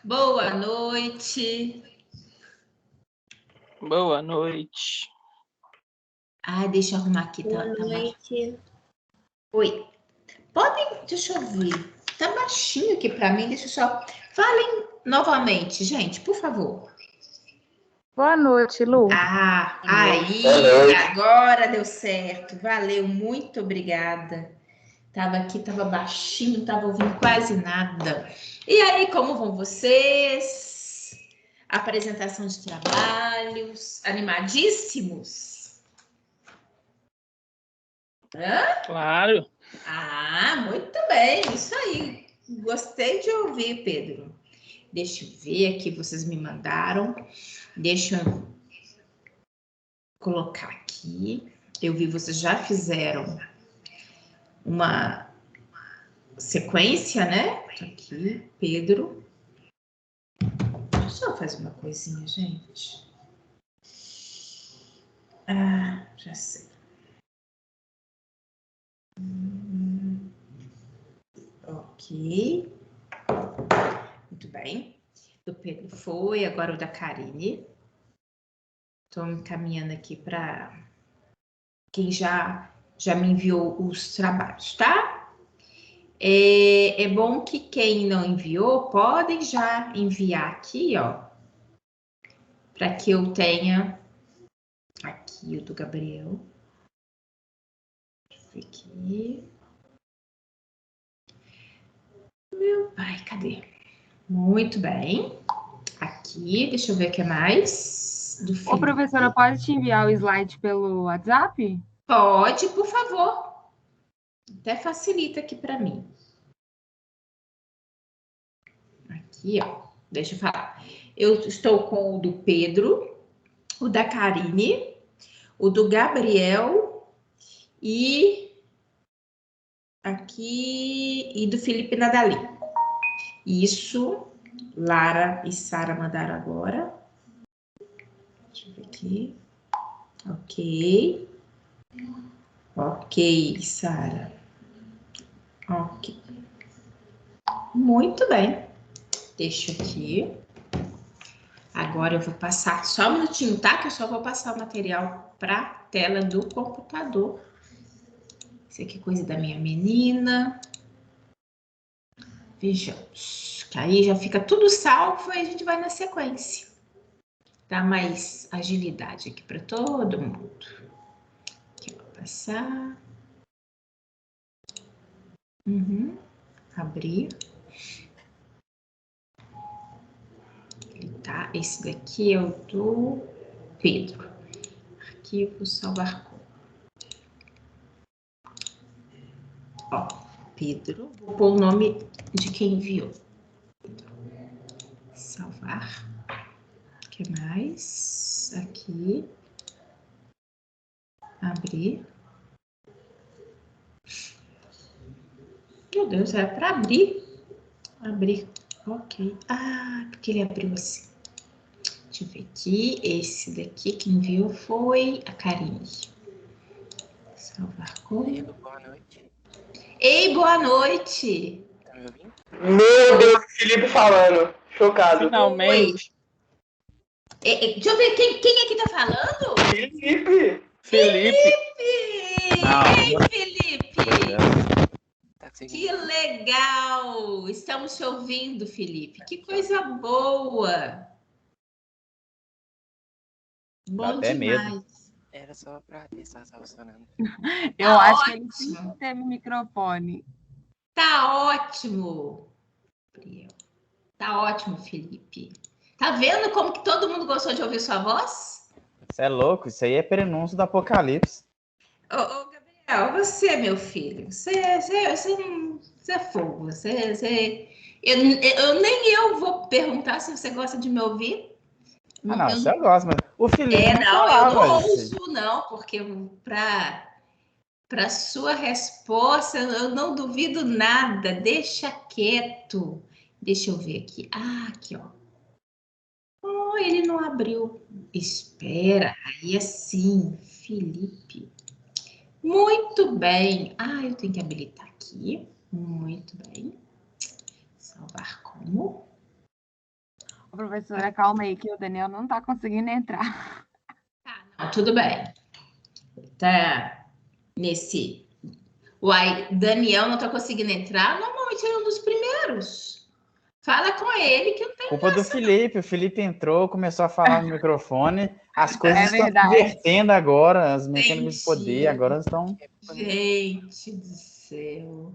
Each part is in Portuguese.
Boa noite. Boa noite. Ai, deixa eu arrumar aqui. Boa noite. Oi. Podem, deixa eu ver. Tá baixinho aqui para mim. Deixa eu só. Falem novamente, gente, por favor. Boa noite, Lu. Aí, agora deu certo. Valeu, muito obrigada. Tava aqui, tava baixinho, não tava ouvindo quase nada. E aí, como vão vocês? Apresentação de trabalhos, animadíssimos? Hã? Claro. Muito bem, isso aí. Gostei de ouvir, Pedro. Deixa eu ver aqui, vocês me mandaram. Deixa eu colocar aqui. Eu vi, vocês já fizeram uma sequência, né? Aqui, Pedro. Deixa eu fazer uma coisinha, gente. Já sei. Ok. Muito bem. Do Pedro foi, agora o da Karine. Estou me encaminhando aqui para quem já me enviou os trabalhos, tá? É bom que quem não enviou, podem já enviar aqui, ó. Para que eu tenha aqui o do Gabriel. Aqui. Meu pai, cadê? Muito bem. Aqui, deixa eu ver o que mais. Do Ô, professora, pode te enviar o slide pelo WhatsApp? Pode, por favor. Até facilita aqui para mim. Aqui, ó. Deixa eu falar. Eu estou com o do Pedro, o da Karine, o do Gabriel e aqui e do Felipe Nadali. Isso, Lara e Sara mandaram agora. Deixa eu ver aqui. Ok. Ok, Sara. Ok. Muito bem. Deixa aqui. Agora eu vou passar só um minutinho, tá? Que eu só vou passar o material para a tela do computador. Isso aqui é coisa da minha menina. Vejamos. Que aí já fica tudo salvo e a gente vai na sequência. Dá mais agilidade aqui para todo mundo. Aqui, vou passar. Abrir. Tá? Esse daqui é o do Pedro. Arquivo salvar como. Ó, Pedro. Vou pôr o nome de quem enviou. Salvar. O que mais? Aqui. Abrir. Meu Deus, é para abrir. Abrir. Ok. Porque ele abriu assim. Deixa eu ver aqui. Esse daqui que enviou foi a Karine. Salvar como. Boa noite. Ei, boa noite. Tá me ouvindo? Meu Deus, Felipe falando. Chocado. Finalmente. Deixa eu ver quem é que tá falando? Felipe! Felipe. Ei, Felipe! Tá Que legal! Estamos te ouvindo, Felipe. Que coisa boa! Bom até demais. medo. Era só pra testar se tá funcionando. Eu acho que ele tem que ter microfone. Tá ótimo. Tá ótimo, Felipe. Tá vendo como que todo mundo gostou de ouvir sua voz? Você é louco? Isso aí é prenúncio do apocalipse. Ô, Gabriel, você, meu filho, você é fogo. Nem eu vou perguntar se você gosta de me ouvir. Não, você gosta, mas o Felipe não eu falava não isso. ouço, não, porque para sua resposta, eu não duvido nada. Deixa quieto. Deixa eu ver aqui. Aqui, ó. Oh, ele não abriu. Espera. Aí assim, Felipe. Muito bem. Eu tenho que habilitar aqui. Muito bem. Salvar como. Professora, calma aí, que o Daniel não tá conseguindo entrar. Não, tudo bem. Tá nesse... Uai, Daniel não tá conseguindo entrar? Normalmente ele é um dos primeiros. Fala com ele que eu tenho... Culpa do Felipe. O Felipe entrou, começou a falar no microfone. As coisas estão se verdade. invertendo agora. As mecânicas de poder Entendi. agora estão Gente do céu.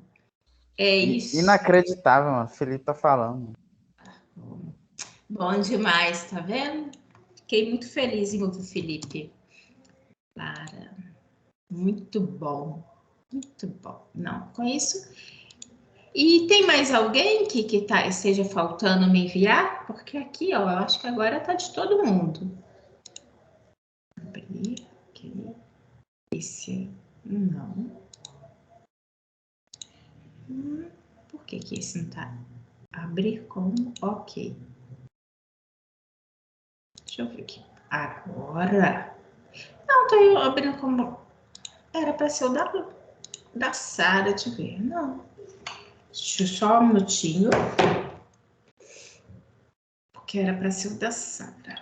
É isso. inacreditável, mano. O Felipe tá falando. Bom demais, tá vendo? Fiquei muito feliz em ouvir o Felipe. Clara, muito bom. Muito bom. Não, com isso. E tem mais alguém que esteja faltando me enviar? Porque aqui, ó, eu acho que agora tá de todo mundo. Abrir aqui. Esse não. Por que esse não tá? Abrir como? Ok. Deixa eu ver aqui. Agora. Não, tô eu abrindo como. Era para ser o da Sara, deixa eu ver. Não. Deixa eu só um minutinho. Porque era para ser o da Sara.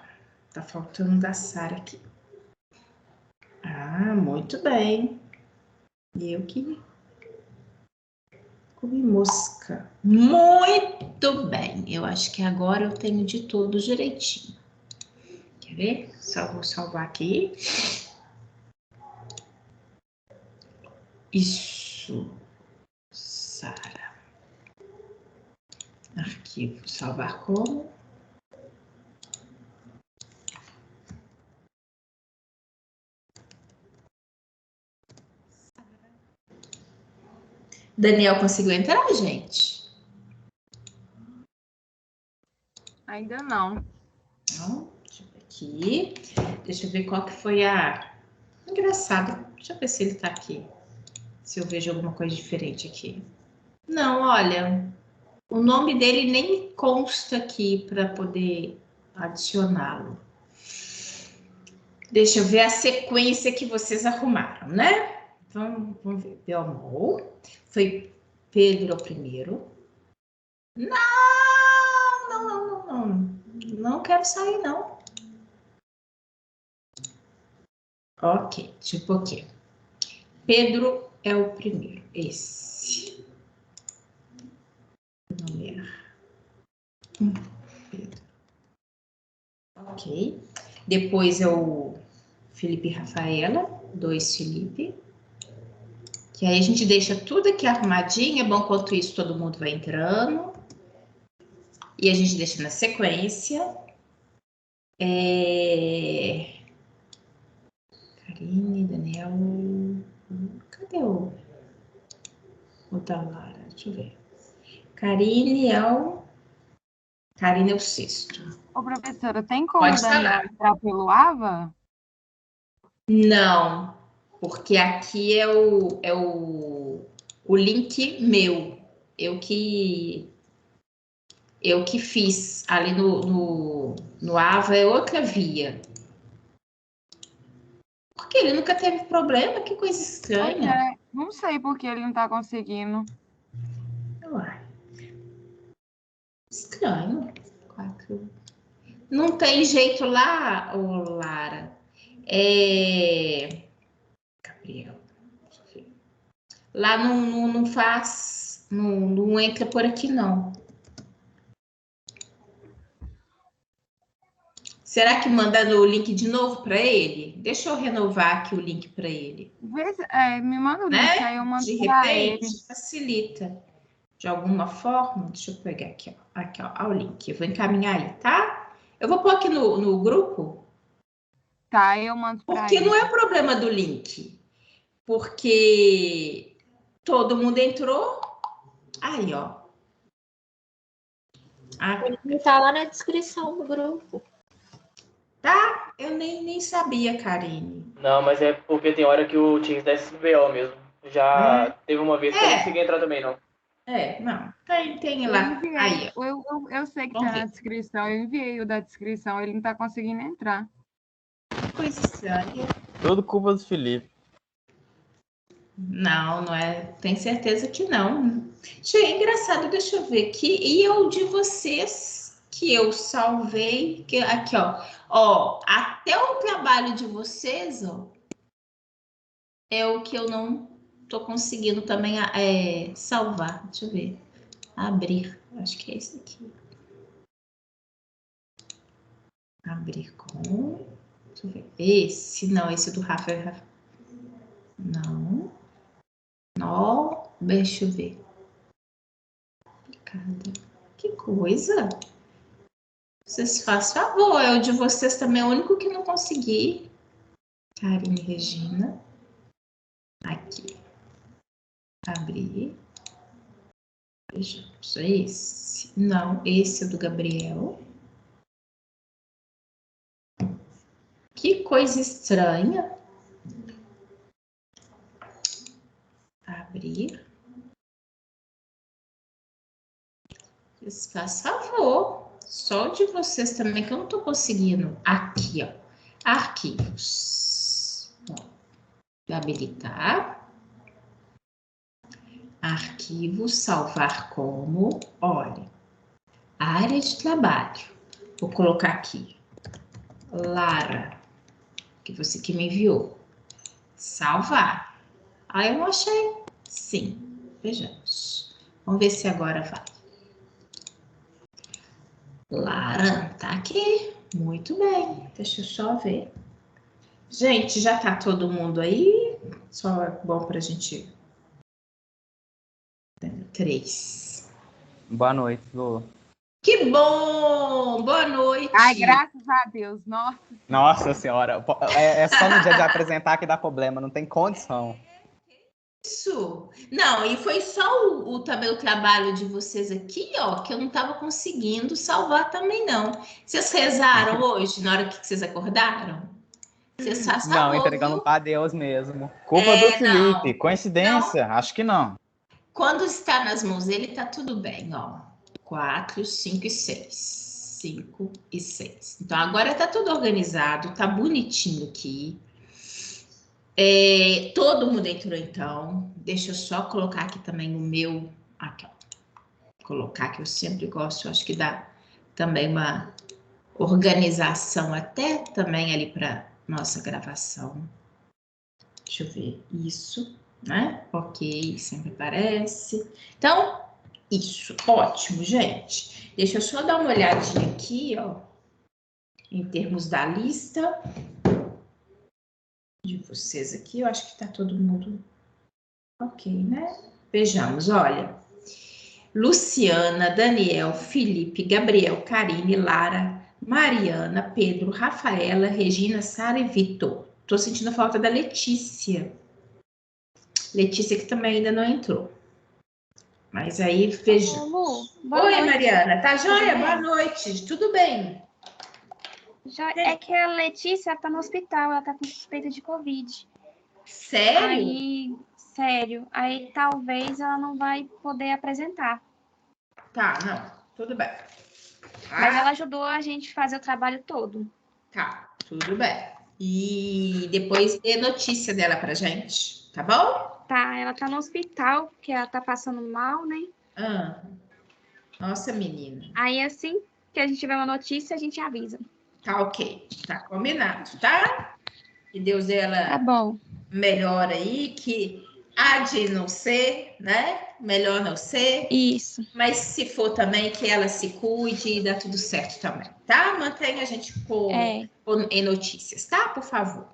Tá faltando o da Sara aqui. Ah, muito bem. Eu que comi mosca. Muito bem. Eu acho que agora eu tenho de tudo direitinho. Quer ver? Só vou salvar aqui. Isso. Sara. Arquivo. Salvar como? Daniel conseguiu entrar, gente? Ainda não. Não. Deixa eu ver aqui. Deixa eu ver qual que foi a... Engraçado. Deixa eu ver se ele tá aqui. Se eu vejo alguma coisa diferente aqui. Não, olha. O nome dele nem me consta aqui para poder adicioná-lo. Deixa eu ver a sequência que vocês arrumaram, né? Então, vamos ver. Belmont. Foi Pedro o primeiro. Não. Não quero sair, não. Ok, tipo o quê? Pedro é o primeiro. Esse. Numerar. Pedro. Ok. Depois é o Felipe e Rafaela. 2 Felipe. Que aí a gente deixa tudo aqui arrumadinho. É bom quanto isso todo mundo vai entrando. E a gente deixa na sequência. Karine, Daniel. Cadê o da Lara? Deixa eu ver. Karine é o 6º. Ô, professora, tem como Pode o Daniel falar. entrar pelo AVA? Não, porque aqui é o link meu. Eu que fiz ali no AVA é outra via. Porque ele nunca teve problema, que coisa Pois estranha. é, não sei por que ele não tá conseguindo. Uai. Estranho. 4. Não tem jeito lá, ô Lara. Gabriel. Lá não faz. Não entra por aqui, não. Será que manda o link de novo para ele? Deixa eu renovar aqui o link para ele. Me manda o link, Né? aí eu mando De pra ele. repente, facilita. De alguma forma. Deixa eu pegar aqui, ó. Aqui, ó, o link. Eu vou encaminhar aí, tá? Eu vou pôr aqui no grupo. Tá, eu mando pra Porque ele. não é problema do link. Porque todo mundo entrou. Aí, ó. Tá lá na descrição do grupo. Tá? Eu nem sabia, Karine. Não, mas é porque tem hora que o Teams dá SBO mesmo. Já teve uma vez que eu não consegui entrar também, não. Não. Tem Eu lá. enviei, Aí, ó. eu sei que Vamos tá na ver. descrição, eu enviei o da descrição, ele não tá conseguindo entrar. Coisa estranha. Tudo culpa do Felipe. Não é. Tem certeza que não. Gente, engraçado, deixa eu ver aqui. E o de vocês que que eu salvei, que aqui, ó, até o trabalho de vocês, ó, é o que eu não tô conseguindo também salvar. Deixa eu ver. Abrir. Acho que é esse aqui. Abrir com. Deixa eu ver. Esse, não, esse do Rafa. Não. Não. Deixa eu ver. Que coisa. Vocês fazem favor. É o de vocês também, é o único que não consegui. Karine Regina. Aqui. Abrir. Vejamos. Esse. Não, esse é do Gabriel. Que coisa estranha. Abrir. Faz favor. Só de vocês também, que eu não tô conseguindo. Aqui, ó. Arquivos. Ó. Habilitar. Arquivos, salvar como. Olha. Área de trabalho. Vou colocar aqui. Lara. Que você que me enviou. Salvar. Ah, eu não achei. Sim. Vejamos. Vamos ver se agora vai. Lara, tá aqui. Muito bem. Deixa eu só ver. Gente, já tá todo mundo aí? Só é bom pra gente... 3. Boa noite, Lu. Que bom! Boa noite! Ai, graças a Deus. Nossa. Nossa senhora, é só no dia de apresentar que dá problema, não tem condição. Isso! Não, e foi só também o trabalho de vocês aqui, ó, que eu não tava conseguindo salvar também, não. Vocês rezaram hoje, na hora que vocês acordaram? Vocês fazem Não, favor, entregando viu? para Deus mesmo. Culpa do Felipe. Não. Coincidência? Acho que não. Quando está nas mãos dele, tá tudo bem, ó. 4, 5 e 6. 5 e 6. Então, agora tá tudo organizado, tá bonitinho aqui. Todo mundo entrou, então. Deixa eu só colocar aqui também o meu... Aqui, ó. Colocar, que eu sempre gosto. Eu acho que dá também uma organização até também ali para nossa gravação. Deixa eu ver. Isso, né? Ok, sempre aparece. Então, isso. Ótimo, gente. Deixa eu só dar uma olhadinha aqui, ó. Em termos da lista de vocês aqui, eu acho que tá todo mundo ok, né? Vejamos, olha. Luciana, Daniel, Felipe, Gabriel, Karine, Lara, Mariana, Pedro, Rafaela, Regina, Sara e Vitor. Tô sentindo a falta da Letícia. Letícia que também ainda não entrou. Mas aí, veja. Oi, Mariana. Tá joia? Boa noite. Tudo bem? É que a Letícia tá no hospital, ela tá com suspeita de Covid. Sério? Sério. Aí talvez ela não vai poder apresentar. Tá, não. Tudo bem. Mas ela ajudou a gente a fazer o trabalho todo. Tá, tudo bem. E depois dê notícia dela pra gente, tá bom? Tá, ela tá no hospital, porque ela tá passando mal, né? Nossa, menina. Aí assim que a gente tiver uma notícia, a gente avisa. Tá ok, tá combinado, tá? Que Deus dela Tá bom. melhora aí, que há de não ser, né? Melhor não ser. Isso. Mas se for também, que ela se cuide e dá tudo certo também, tá? Mantenha a gente em notícias, tá? Por favor.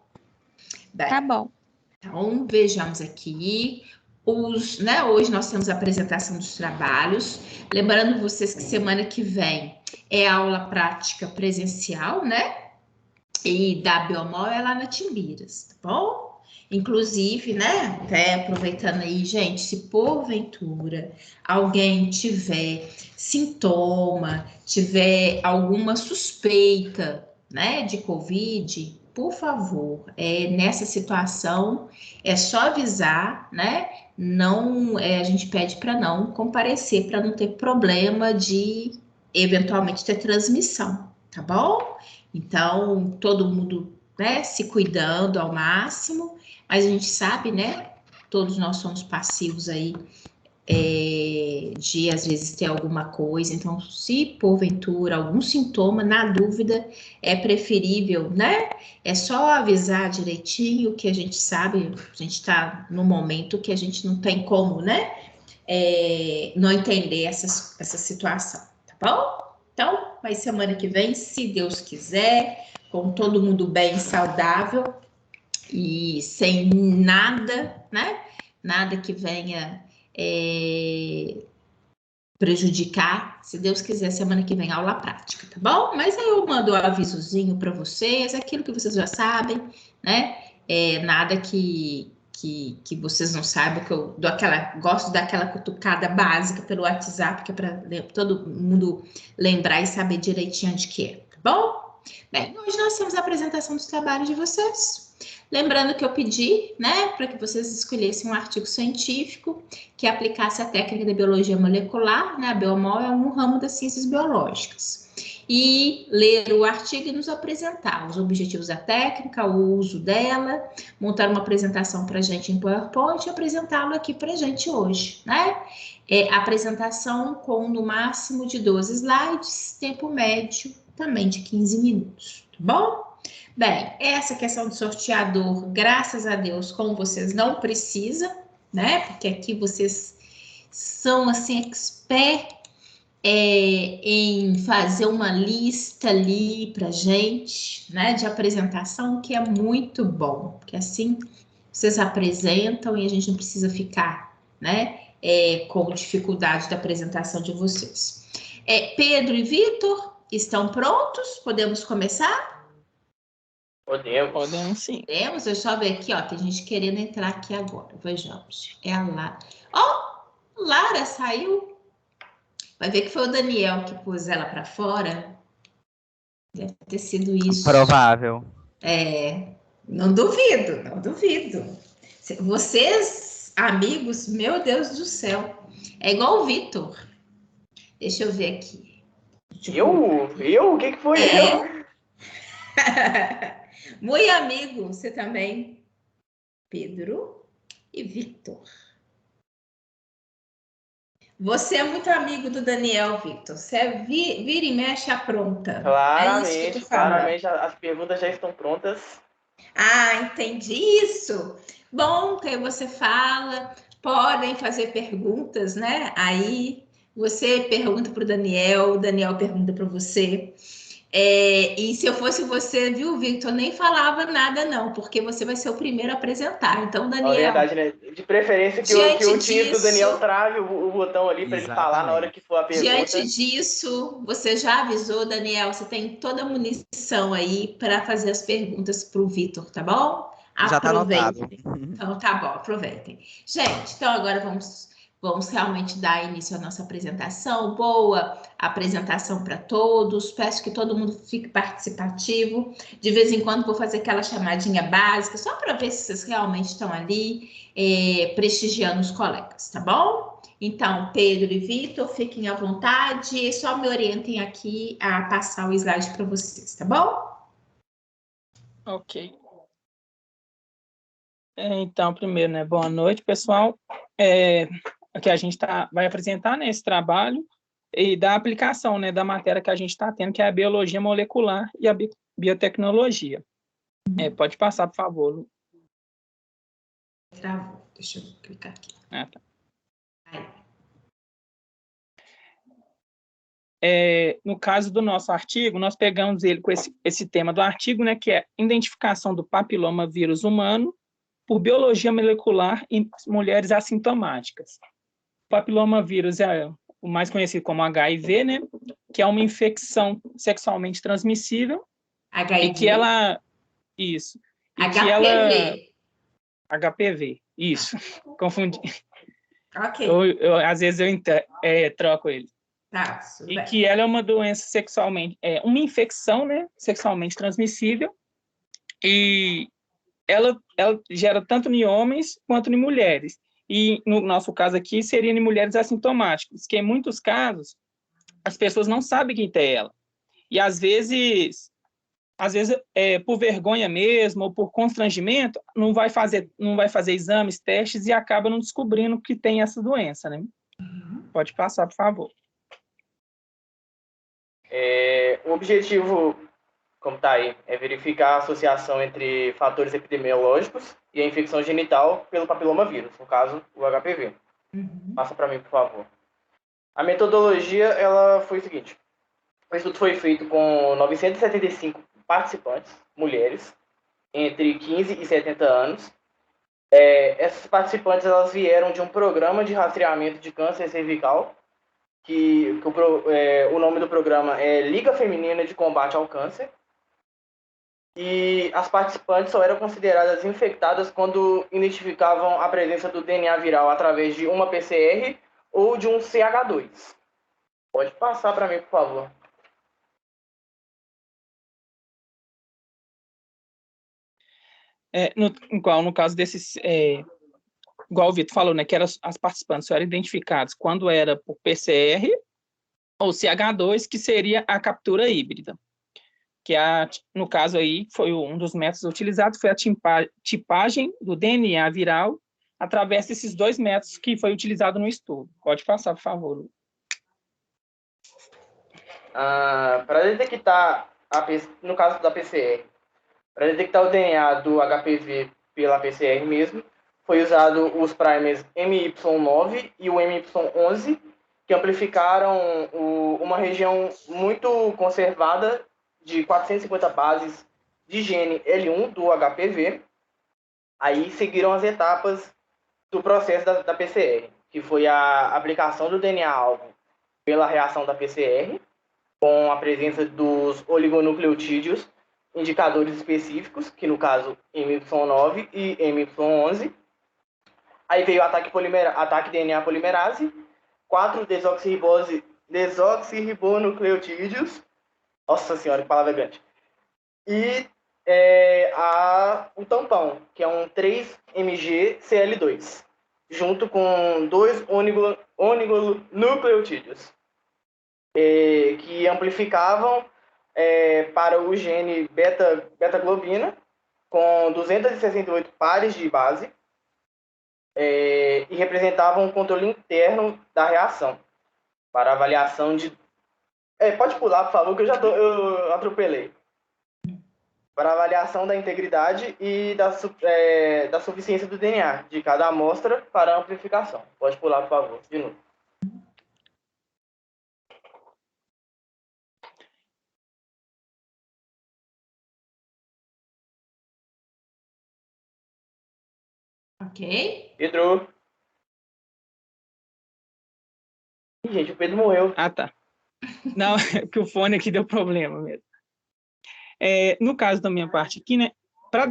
Bem, tá bom. Então, vejamos aqui. Hoje nós temos a apresentação dos trabalhos. Lembrando vocês que semana que vem é aula prática presencial, né? E da Biomol é lá na Timbiras, tá bom? Inclusive, né? Até aproveitando aí, gente, se porventura alguém tiver sintoma, tiver alguma suspeita, né, de Covid, por favor, nessa situação é só avisar, né? Não, a gente pede para não comparecer, para não ter problema de eventualmente ter transmissão, tá bom? Então, todo mundo, né, se cuidando ao máximo, mas a gente sabe, né? Todos nós somos passivos aí de às vezes ter alguma coisa. Então, se porventura algum sintoma, na dúvida, é preferível, né? É só avisar direitinho que a gente sabe, a gente está no momento que a gente não tem como, né? Não entender essa situação, tá bom? Então, vai semana que vem, se Deus quiser, com todo mundo bem, saudável e sem nada, né? Nada que venha prejudicar. Se Deus quiser, semana que vem, aula prática, tá bom? Mas aí eu mando um avisozinho para vocês, aquilo que vocês já sabem, né? Nada que vocês não saibam, que eu gosto daquela cutucada básica pelo WhatsApp, que é para todo mundo lembrar e saber direitinho de que é, tá bom? Bem, hoje nós temos a apresentação dos trabalhos de vocês. Lembrando que eu pedi, né, para que vocês escolhessem um artigo científico que aplicasse a técnica de biologia molecular, né? A biomol é um ramo das ciências biológicas. E ler o artigo e nos apresentar os objetivos da técnica, o uso dela, montar uma apresentação para a gente em PowerPoint e apresentá-lo aqui para a gente hoje, né? Apresentação com no máximo de 12 slides, tempo médio também de 15 minutos, tá bom? Bem, essa questão do sorteador, graças a Deus, como vocês não precisam, né? Porque aqui vocês são, assim, expert em fazer uma lista ali pra gente, né? De apresentação, que é muito bom. Porque assim, vocês apresentam e a gente não precisa ficar, né? Com dificuldade da apresentação de vocês. Pedro e Vitor, estão prontos? Podemos começar? Podemos sim. Podemos, eu só ver aqui, ó, tem gente querendo entrar aqui agora. Vejamos. É a Lara. Ó, Lara saiu. Vai ver que foi o Daniel que pôs ela para fora. Deve ter sido isso. Provável. Não duvido, não duvido. Vocês, amigos, meu Deus do céu. É igual o Vitor. Deixa eu ver aqui. Eu? O que foi eu? Muito amigo, você também. Pedro e Victor. Você é muito amigo do Daniel, Victor. Você vira e mexe apronta. Claramente, claramente as perguntas já estão prontas. Ah, entendi isso. Bom, que aí você fala, podem fazer perguntas, né? Aí você pergunta para o Daniel pergunta para você. E se eu fosse você, viu, Victor, nem falava nada não, porque você vai ser o primeiro a apresentar. Então, Daniel... É verdade, né? De preferência que o time do Daniel trave o botão ali para ele falar na hora que for a pergunta. Diante disso, você já avisou, Daniel, você tem toda a munição aí para fazer as perguntas para o Victor, tá bom? Já tá anotado. Então, tá bom, aproveitem. Gente, então agora vamos realmente dar início à nossa apresentação. Boa apresentação para todos. Peço que todo mundo fique participativo. De vez em quando vou fazer aquela chamadinha básica, só para ver se vocês realmente estão ali prestigiando os colegas, tá bom? Então, Pedro e Vitor, fiquem à vontade e só me orientem aqui a passar o slide para vocês, tá bom? Ok. Então, primeiro, né? Boa noite, pessoal. Aqui a gente vai apresentar, né, esse trabalho e da aplicação, né, da matéria que a gente está tendo, que é a biologia molecular e a biotecnologia. Pode passar, por favor. Travou. Deixa eu clicar aqui. Tá. Aí. No caso do nosso artigo, nós pegamos ele com esse tema do artigo, né, que é identificação do papiloma vírus humano por biologia molecular em mulheres assintomáticas. O papilomavírus é o mais conhecido como HIV, né? Que é uma infecção sexualmente transmissível. HIV? E que ela... Isso. E HPV. HPV, isso. Confundi. Ok. Às vezes eu troco ele. Tá, e bem. Que ela é uma doença sexualmente... uma infecção, né? Sexualmente transmissível. E ela gera tanto em homens quanto em mulheres. E, no nosso caso aqui, seria em mulheres assintomáticas, que em muitos casos, as pessoas não sabem quem tem ela. E, às vezes por vergonha mesmo, ou por constrangimento, não vai fazer exames, testes, e acaba não descobrindo que tem essa doença, né? Pode passar, por favor. O objetivo, como está aí, é verificar a associação entre fatores epidemiológicos e a infecção genital pelo papiloma vírus, no caso, o HPV. Passa para mim, por favor. A metodologia ela foi o seguinte. O estudo foi feito com 975 participantes, mulheres, entre 15 e 70 anos. Essas participantes elas vieram de um programa de rastreamento de câncer cervical, que o nome do programa é Liga Feminina de Combate ao Câncer. E as participantes só eram consideradas infectadas quando identificavam a presença do DNA viral através de uma PCR ou de um CH2. Pode passar para mim, por favor. No caso desses, igual o Vitor falou, né, que as participantes só eram identificadas quando era por PCR ou CH2, que seria a captura híbrida. Que no caso aí, foi um dos métodos utilizados, foi a tipagem do DNA viral através desses 2 métodos que foi utilizado no estudo. Pode passar, por favor. Para detectar, no caso da PCR, para detectar o DNA do HPV pela PCR mesmo, foi usado os primers MY9 e o MY11, que amplificaram uma região muito conservada de 450 bases de gene L1 do HPV. Aí seguiram as etapas do processo da PCR, que foi a aplicação do DNA-alvo pela reação da PCR, com a presença dos oligonucleotídeos, indicadores específicos, que no caso MY9 e MY11. Aí veio o ataque DNA polimerase, 4 desoxirribonucleotídeos, nossa senhora, que palavra grande, e o tampão, que é um 3-MgCl2, junto com 2 oligonucleotídeos, que amplificavam para o gene beta-globina, com 268 pares de base, e representavam um controle interno da reação, para avaliação de... pode pular, por favor, que eu atropelei. Para avaliação da integridade e da suficiência do DNA de cada amostra para amplificação. Pode pular, por favor, de novo. Ok. Pedro. Ih, gente, o Pedro morreu. Ah, tá. Não, é que o fone aqui deu problema mesmo. No caso da minha parte aqui, né, para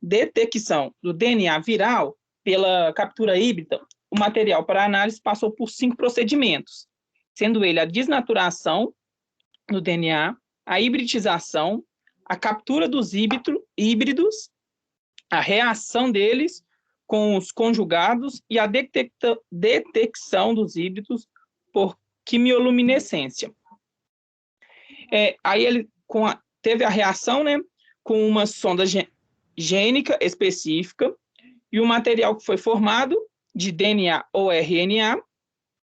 detecção do DNA viral pela captura híbrida, o material para análise passou por 5 procedimentos, sendo ele a desnaturação do DNA, a hibridização, a captura dos híbridos, a reação deles com os conjugados e a detecção dos híbridos por quimioluminescência. Aí ele teve a reação, né, com uma sonda gênica específica e o material que foi formado de DNA ou RNA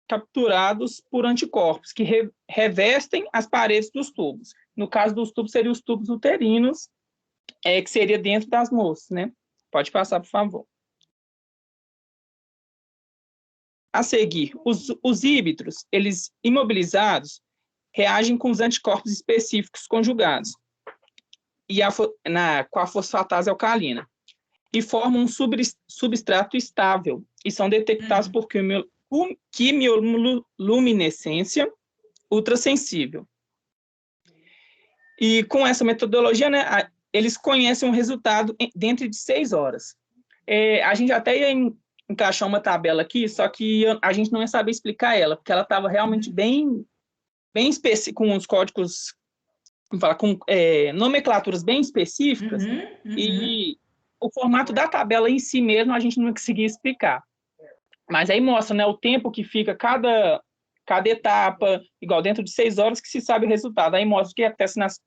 capturados por anticorpos que revestem as paredes dos tubos. No caso dos tubos, seriam os tubos uterinos, que seria dentro das moças, né? Pode passar, por favor. A seguir, os híbridos, eles imobilizados, reagem com os anticorpos específicos conjugados com a fosfatase alcalina e formam um substrato estável e são detectados por quimioluminescência ultrassensível. E com essa metodologia, né, eles conhecem o resultado dentro de 6 horas. A gente até ia encaixar uma tabela aqui, só que a gente não ia saber explicar ela, porque ela estava realmente bem específica, com os códigos, vamos falar, com nomenclaturas bem específicas, e o formato da tabela em si mesmo a gente não conseguia explicar. Mas aí mostra, né, o tempo que fica cada etapa, igual dentro de 6 horas que se sabe o resultado. Aí mostra o que acontece nas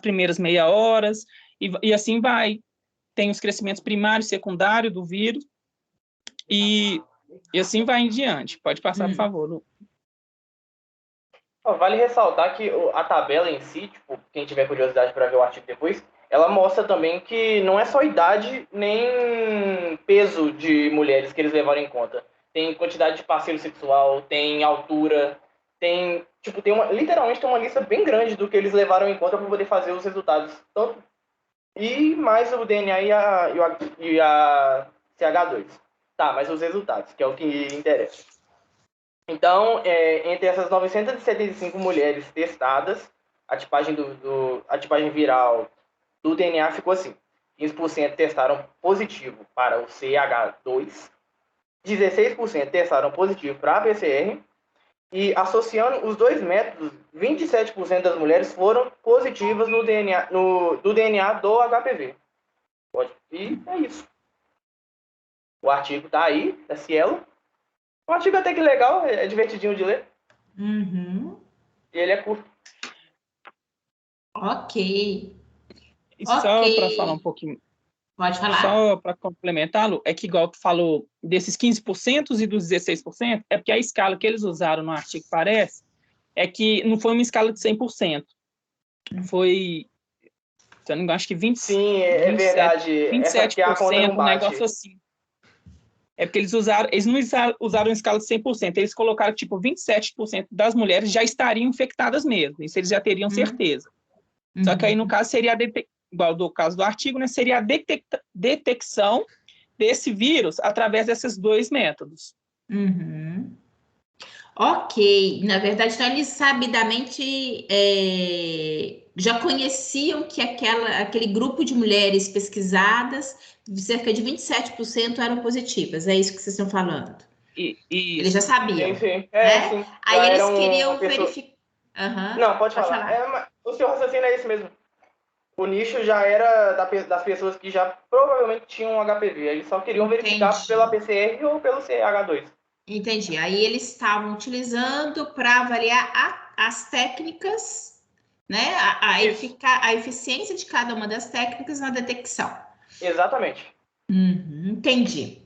primeiras meia horas, e assim vai. Tem os crescimentos primário e secundário do vírus, e E assim vai em diante. Pode passar, por favor, Lu. Vale ressaltar que a tabela em si, tipo, quem tiver curiosidade para ver o artigo depois, ela mostra também que não é só idade nem peso de mulheres que eles levaram em conta. Tem quantidade de parceiro sexual, tem altura, literalmente tem uma lista bem grande do que eles levaram em conta para poder fazer os resultados. E mais o DNA e a CH2. Tá, mas os resultados, que é o que interessa. Então, entre essas 975 mulheres testadas, a tipagem viral do DNA ficou assim. 15% testaram positivo para o CH2, 16% testaram positivo para a PCR, e associando os dois métodos, 27% das mulheres foram positivas no DNA, do DNA do HPV. E é isso. O artigo está aí, da Cielo. Um artigo até que legal, é divertidinho de ler. Uhum. E ele é curto. Ok. E só para falar um pouquinho. Pode falar. Só para complementá-lo, é que igual tu falou desses 15% e dos 16%, é porque a escala que eles usaram no artigo, parece, é que não foi uma escala de 100%. Foi, se eu não me engano, acho que 20, Sim, é 27%, verdade. 27%, não um negócio assim. É porque eles não usaram uma escala de 100%, eles colocaram tipo 27% das mulheres já estariam infectadas mesmo, isso eles já teriam certeza. Só que aí, no caso, seria igual do caso do artigo, né, seria a detecção desse vírus através desses dois métodos. Uhum. Ok, na verdade, então, eles sabidamente já conheciam que aquele grupo de mulheres pesquisadas, cerca de 27% eram positivas, é isso que vocês estão falando. Eles já sabiam. Sim. Né? Sim. Aí eles queriam verificar. Uhum. Não, pode falar. O seu raciocínio é esse mesmo. O nicho já era das pessoas que já provavelmente tinham HPV. Eles só queriam verificar pela PCR ou pelo CH2. Entendi. Aí eles estavam utilizando para avaliar as técnicas, né? A eficiência de cada uma das técnicas na detecção. Exatamente. Entendi.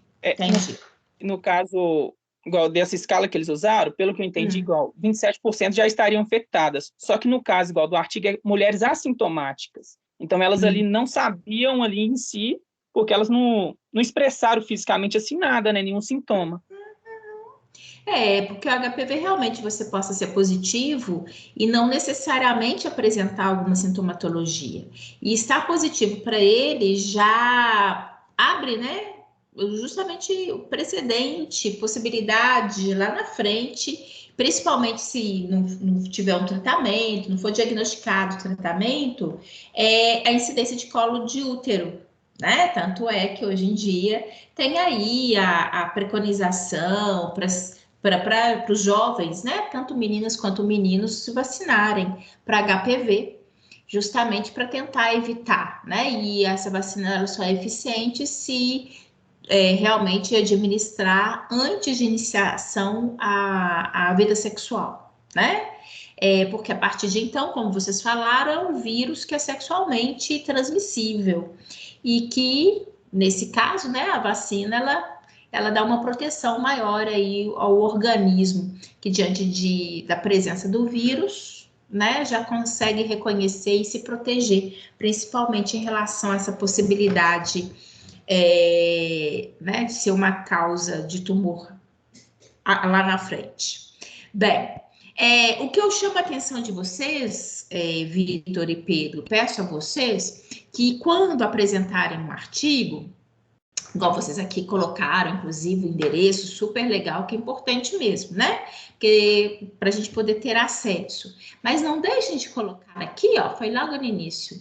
No caso, igual dessa escala que eles usaram, pelo que eu entendi, igual 27% já estariam infectadas. Só que no caso, igual do artigo, é mulheres assintomáticas. Então, elas ali não sabiam ali em si, porque elas não expressaram fisicamente assim nada, né? Nenhum sintoma. Porque o HPV realmente você possa ser positivo e não necessariamente apresentar alguma sintomatologia. E estar positivo para ele já abre, né? Justamente o precedente, possibilidade lá na frente, principalmente se não tiver um tratamento, não for diagnosticado o tratamento, a incidência de colo de útero, né? Tanto é que hoje em dia tem aí a preconização para os jovens, né? Tanto meninas quanto meninos se vacinarem para HPV, justamente para tentar evitar, né? E essa vacina ela só é eficiente se realmente administrar antes de iniciação a vida sexual, né? Porque a partir de então, como vocês falaram, é um vírus que é sexualmente transmissível e que, nesse caso, né, a vacina, ela dá uma proteção maior aí ao organismo, que diante da presença do vírus, né, já consegue reconhecer e se proteger, principalmente em relação a essa possibilidade né, de ser uma causa de tumor lá na frente. Bem, o que eu chamo a atenção de vocês, Vitor e Pedro, peço a vocês que quando apresentarem um artigo, igual vocês aqui colocaram, inclusive, o endereço, super legal, que é importante mesmo, né? Porque para a gente poder ter acesso. Mas não deixem de colocar aqui, ó, foi logo no início,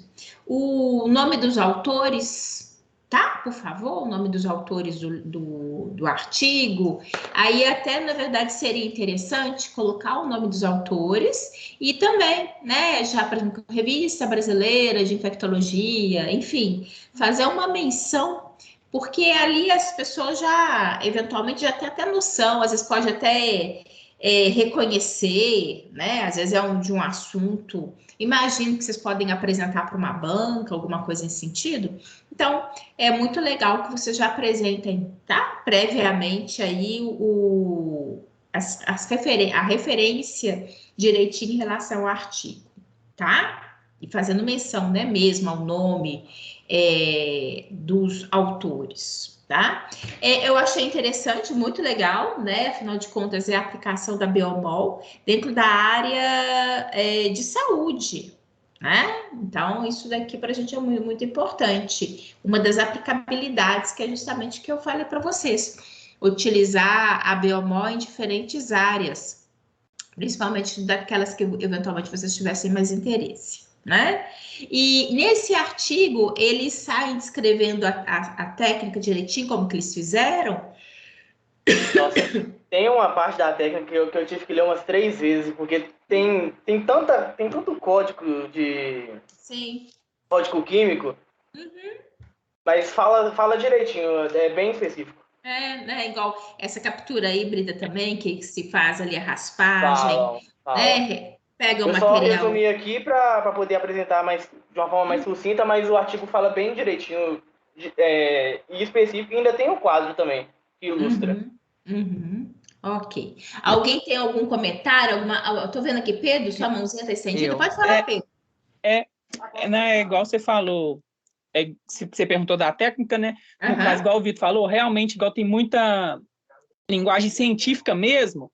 o nome dos autores, tá? Por favor, o nome dos autores do artigo. Aí até, na verdade, seria interessante colocar o nome dos autores e também, né, já, por exemplo, Revista Brasileira de Infectologia, enfim, fazer uma menção, porque ali as pessoas já, eventualmente, já têm até noção, às vezes pode até reconhecer, né? Às vezes é de um assunto, imagino que vocês podem apresentar para uma banca, alguma coisa nesse sentido. Então, é muito legal que vocês já apresentem, tá? Previamente aí a referência direitinho em relação ao artigo, tá? E fazendo menção, né, mesmo ao nome dos autores, tá? Eu achei interessante, muito legal, né? Afinal de contas, é a aplicação da Biomol dentro da área de saúde, né? Então, isso daqui para a gente é muito, muito importante. Uma das aplicabilidades que é justamente o que eu falei para vocês. Utilizar a Biomol em diferentes áreas, principalmente daquelas que eventualmente vocês tivessem mais interesse, né? E nesse artigo, eles saem descrevendo a técnica direitinho, como que eles fizeram. Nossa, tem uma parte da técnica que eu tive que ler umas 3 vezes, porque tem tanto código Sim. código químico, mas fala direitinho, é bem específico. Né, igual essa captura híbrida também, que se faz ali a raspagem, Fala. né? Pega o Eu só material. resumi aqui para poder apresentar de uma forma mais sucinta, mas o artigo fala bem direitinho e específico, e ainda tem um quadro também que ilustra. Ok. Alguém tem algum comentário? Eu tô vendo aqui, Pedro, sua mãozinha tá estendida. Pode falar, Pedro. Né, igual você falou, você perguntou da técnica, né? No caso, igual o Vitor falou, realmente, igual tem muita linguagem científica mesmo,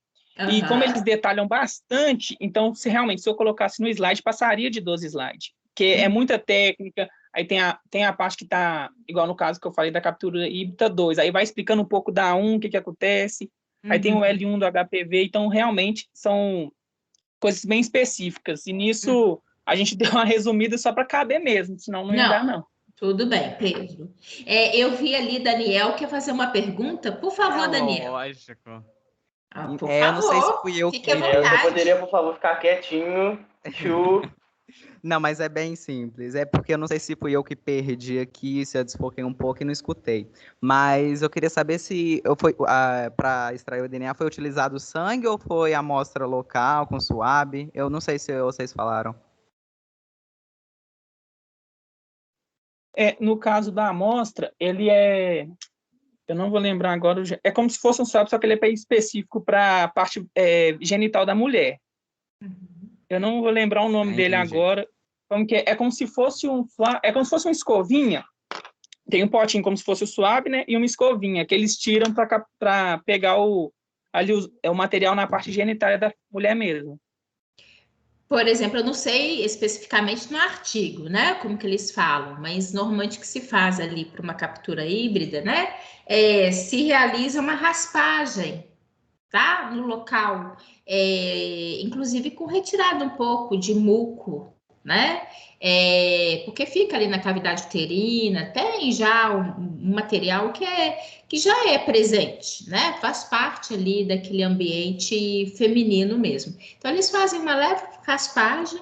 e como eles detalham bastante, então, se eu colocasse no slide, passaria de 12 slides, que é muita técnica. Aí tem a parte que está, igual no caso que eu falei da captura híbrida 2, aí vai explicando um pouco da 1, o que acontece, aí tem o L1 do HPV, então realmente são coisas bem específicas, e nisso a gente deu uma resumida só para caber mesmo, senão não ia dar, não. Tudo bem, Pedro. Eu vi ali, Daniel quer fazer uma pergunta. Por favor, Daniel. Lógico. Por eu não sei se favor, fui eu fique à que... vontade. Você poderia, por favor, ficar quietinho. Não, mas é bem simples. É porque eu não sei se fui eu que perdi aqui, se eu desfoquei um pouco e não escutei. Mas eu queria saber se para extrair o DNA foi utilizado sangue ou foi amostra local com suave? Eu não sei se vocês falaram. No caso da amostra, ele eu não vou lembrar agora, é como se fosse um swab, só que ele é bem específico para a parte genital da mulher. Eu não vou lembrar o nome dele agora. Como que é como se fosse como se fosse uma escovinha. Tem um potinho como se fosse o suave, né? E uma escovinha que eles tiram para pegar o material na parte genitália da mulher mesmo. Por exemplo, eu não sei especificamente no artigo, né? Como que eles falam, mas normalmente o que se faz ali para uma captura híbrida, né? Se realiza uma raspagem, tá? No local, inclusive com retirada um pouco de muco, né? Porque fica ali na cavidade uterina, tem já um material que já é presente, né? Faz parte ali daquele ambiente feminino mesmo. Então, eles fazem uma leve raspagem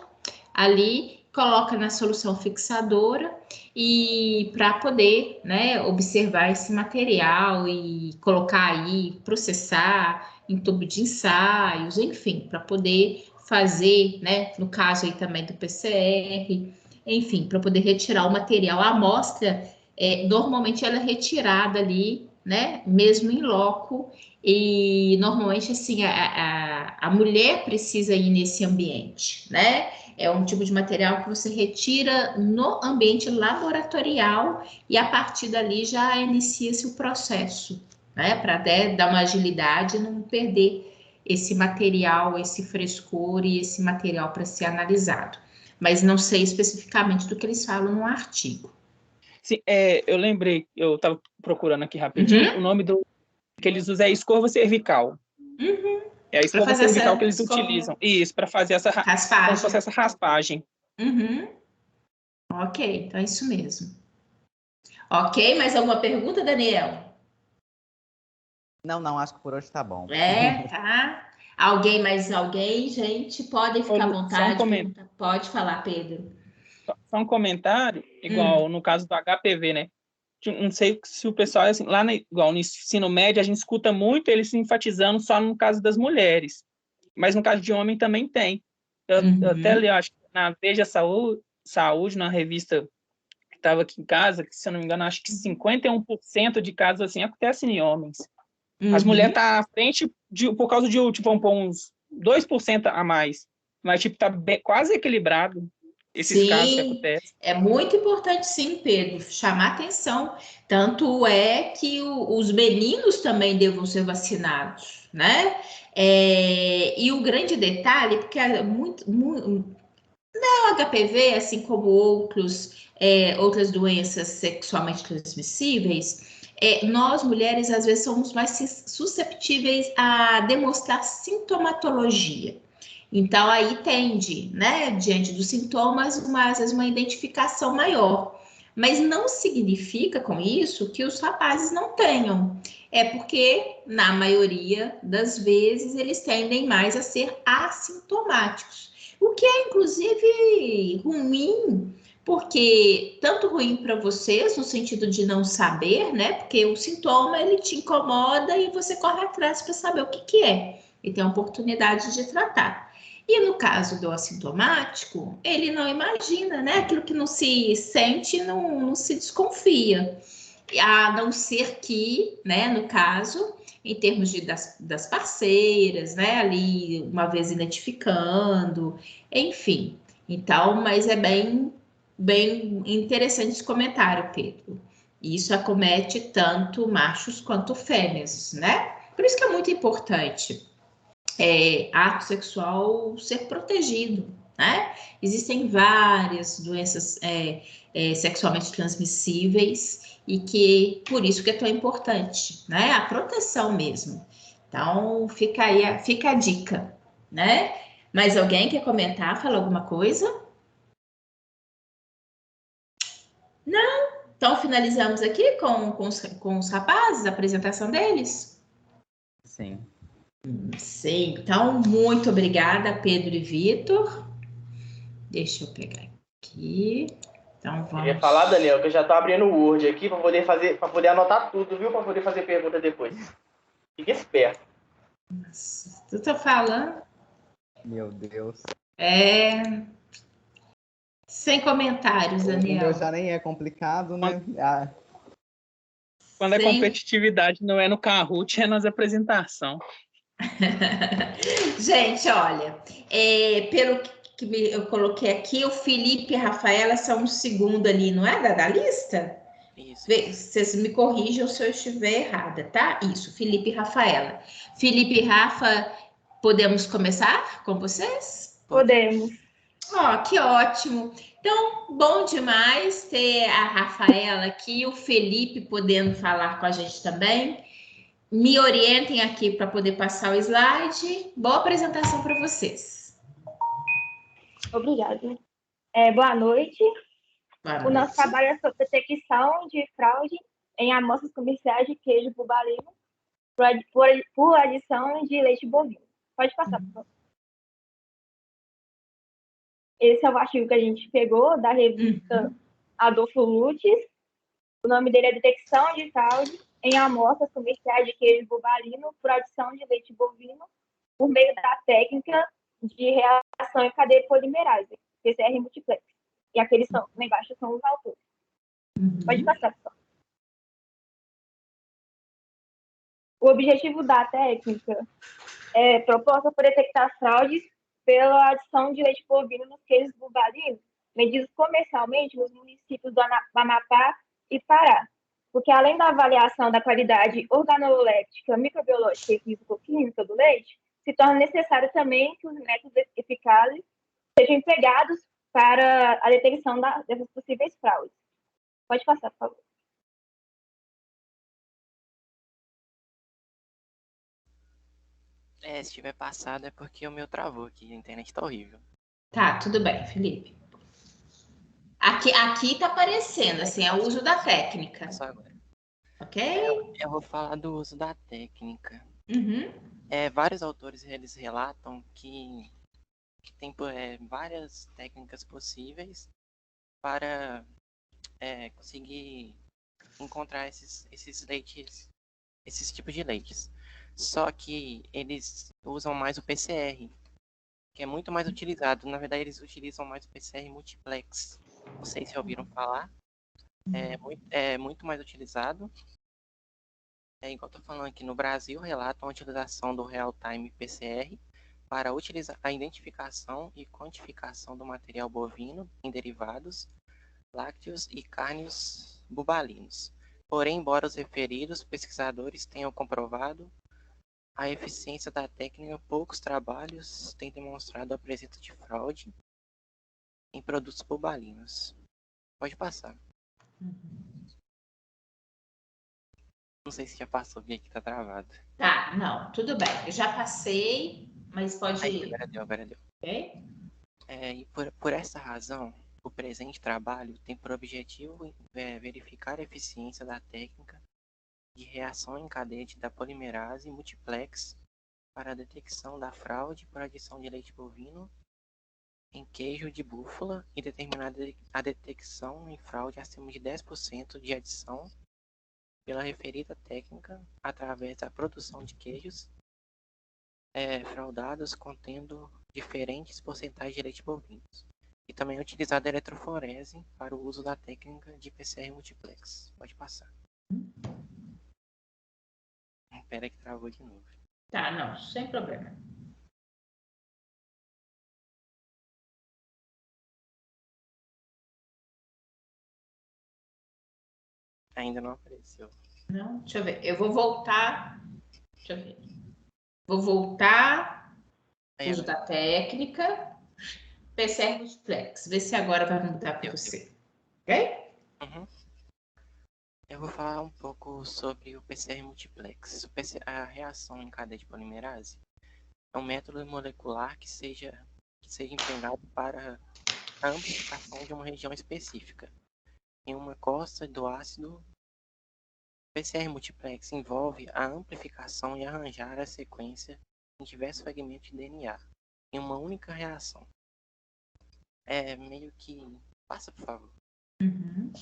ali, coloca na solução fixadora e para poder, né, observar esse material e colocar aí, processar em tubo de ensaios, enfim, para poder fazer, né, no caso aí também do PCR, enfim, para poder retirar o material. A amostra, normalmente ela é retirada ali, né, mesmo em loco, e normalmente, assim, a mulher precisa ir nesse ambiente, né? É um tipo de material que você retira no ambiente laboratorial e a partir dali já inicia-se o processo, né? Para até dar uma agilidade e não perder esse material, esse frescor e esse material para ser analisado. Mas não sei especificamente do que eles falam no artigo. Sim, eu lembrei, eu estava procurando aqui rapidinho, o nome que eles usam é escova cervical. É a escova cervical que eles utilizam. Isso, para fazer essa raspagem. Como se fosse essa raspagem. Ok, então é isso mesmo. Ok, mais alguma pergunta, Daniel? Não, acho que por hoje tá bom. Tá. Mais alguém, gente? Podem ficar à vontade. Pode falar, Pedro. Só um comentário, igual no caso do HPV, né? Não sei se o pessoal, assim, igual no ensino médio, a gente escuta muito eles se enfatizando só no caso das mulheres. mas no caso de homem também tem. Eu até li, acho que na Veja Saúde, na revista que estava aqui em casa, que, se eu não me engano, acho que 51% de casos assim acontecem em homens. As mulheres estão à frente por causa de, tipo, vamos pôr uns 2% a mais. Mas, tipo, tá quase equilibrado esses casos que acontecem. É muito importante, sim, Pedro, chamar atenção. Tanto é que os meninos também devam ser vacinados, né? E o grande detalhe, porque o HPV, assim como outras doenças sexualmente transmissíveis, nós mulheres às vezes somos mais susceptíveis a demonstrar sintomatologia. Então aí tende, né, diante dos sintomas, às vezes uma identificação maior. Mas não significa com isso que os rapazes não tenham. É porque, na maioria das vezes, eles tendem mais a ser assintomáticos. O que é, inclusive, ruim, porque tanto ruim para vocês, no sentido de não saber, né? Porque o sintoma, ele te incomoda e você corre atrás para saber o que é. E tem a oportunidade de tratar. E no caso do assintomático, ele não imagina, né? Aquilo que não se sente, não se desconfia. A não ser que, né, no caso, em termos das parceiras, né, ali uma vez identificando, enfim. Então, mas é bem interessante esse comentário, Pedro. Isso acomete tanto machos quanto fêmeas, né? Por isso que é muito importante ato sexual ser protegido, né? Existem várias doenças sexualmente transmissíveis e que por isso que é tão importante, né? A proteção mesmo. Então fica aí, fica a dica, né? Mais alguém quer comentar, falar alguma coisa? Não? Então finalizamos aqui com os rapazes, a apresentação deles? Sim. Sim, então muito obrigada, Pedro e Vitor. Deixa eu pegar aqui. Então vamos. Queria falar, Daniel, que eu já tô abrindo o Word aqui para poder anotar tudo, viu? Para poder fazer pergunta depois. Fique esperto. Nossa, tu tá falando? Meu Deus. Sem comentários, O meu Daniel. já nem é complicado, né? Quando é competitividade, não é no Kahoot, é nas apresentações. Gente, olha, pelo que eu coloquei aqui, o Felipe e a Rafaela são o segundo ali, não é? Da lista? Isso. Vocês me corrijam se eu estiver errada, tá? Isso, Felipe e Rafaela. Felipe e Rafa, podemos começar com vocês? Podemos. Que ótimo. Então, bom demais ter a Rafaela aqui e o Felipe podendo falar com a gente também. Me orientem aqui para poder passar o slide. Boa apresentação para vocês. Obrigada. Boa noite. O nosso trabalho é sobre detecção de fraude em amostras comerciais de queijo bubalino por adição de leite bovino. Pode passar, por favor. Esse é o artigo que a gente pegou da revista Adolfo Lutz. O nome dele é Detecção de Fraude em Amostras Comerciais de Queijo Bubalino por adição de leite bovino por meio da técnica de reação em cadeia polimerase, PCR multiplex. E aqueles lá embaixo são os autores. Pode passar, pessoal. O objetivo da técnica é proposta por detectar fraudes pela adição de leite bovino nos queijos bubalinos, vendidos comercialmente nos municípios do Amapá e Pará. Porque, além da avaliação da qualidade organoléptica, microbiológica e físico-química do leite, se torna necessário também que os métodos eficazes sejam empregados para a detecção dessas possíveis fraudes. Pode passar, por favor. Se tiver passado é porque o meu travou aqui, a internet tá horrível. Tá, tudo bem, Felipe. Aqui tá aparecendo, assim, é o uso da técnica. Só agora. Ok? Eu vou falar do uso da técnica. Uhum. Vários autores eles relatam que tem várias técnicas possíveis para conseguir encontrar esses leites, esses tipos de leites. Só que eles usam mais o PCR, que é muito mais utilizado. Na verdade, eles utilizam mais o PCR multiplex. Não sei se ouviram falar. É muito mais utilizado. É igual eu tô falando aqui, no Brasil relatam a utilização do real-time PCR para utilizar a identificação e quantificação do material bovino em derivados, lácteos e carnes bubalinos. Porém, embora os referidos pesquisadores tenham comprovado a eficiência da técnica, poucos trabalhos têm demonstrado a presença de fraude em produtos bubalinos. Pode passar. Não sei se já passou, vi aqui tá travado. Tá, não, tudo bem. Eu já passei, mas pode Aí, ir. agora deu. Ok? E por essa razão, o presente trabalho tem por objetivo verificar a eficiência da técnica de reação em cadeia da polimerase multiplex para a detecção da fraude por adição de leite bovino em queijo de búfala e determinar a detecção em fraude acima de 10% de adição pela referida técnica através da produção de queijos fraudados contendo diferentes porcentagens de leite bovinos. E também é utilizada a eletroforese para o uso da técnica de PCR multiplex. Pode passar. Espera que travou de novo. Tá, não, sem problema. Ainda não apareceu. Não, deixa eu ver. Eu vou voltar. Deixa eu ver. Vou voltar. Uso da técnica. PCR multiplex. Vê se agora vai mudar para você. Ok? Uhum. Eu vou falar um pouco sobre o PCR multiplex. A reação em cadeia de polimerase é um método molecular que seja empregado para a amplificação de uma região específica em uma costa do ácido. O PCR multiplex envolve a amplificação e arranjar a sequência em diversos fragmentos de DNA em uma única reação. É meio que... Passa, por favor. Uhum.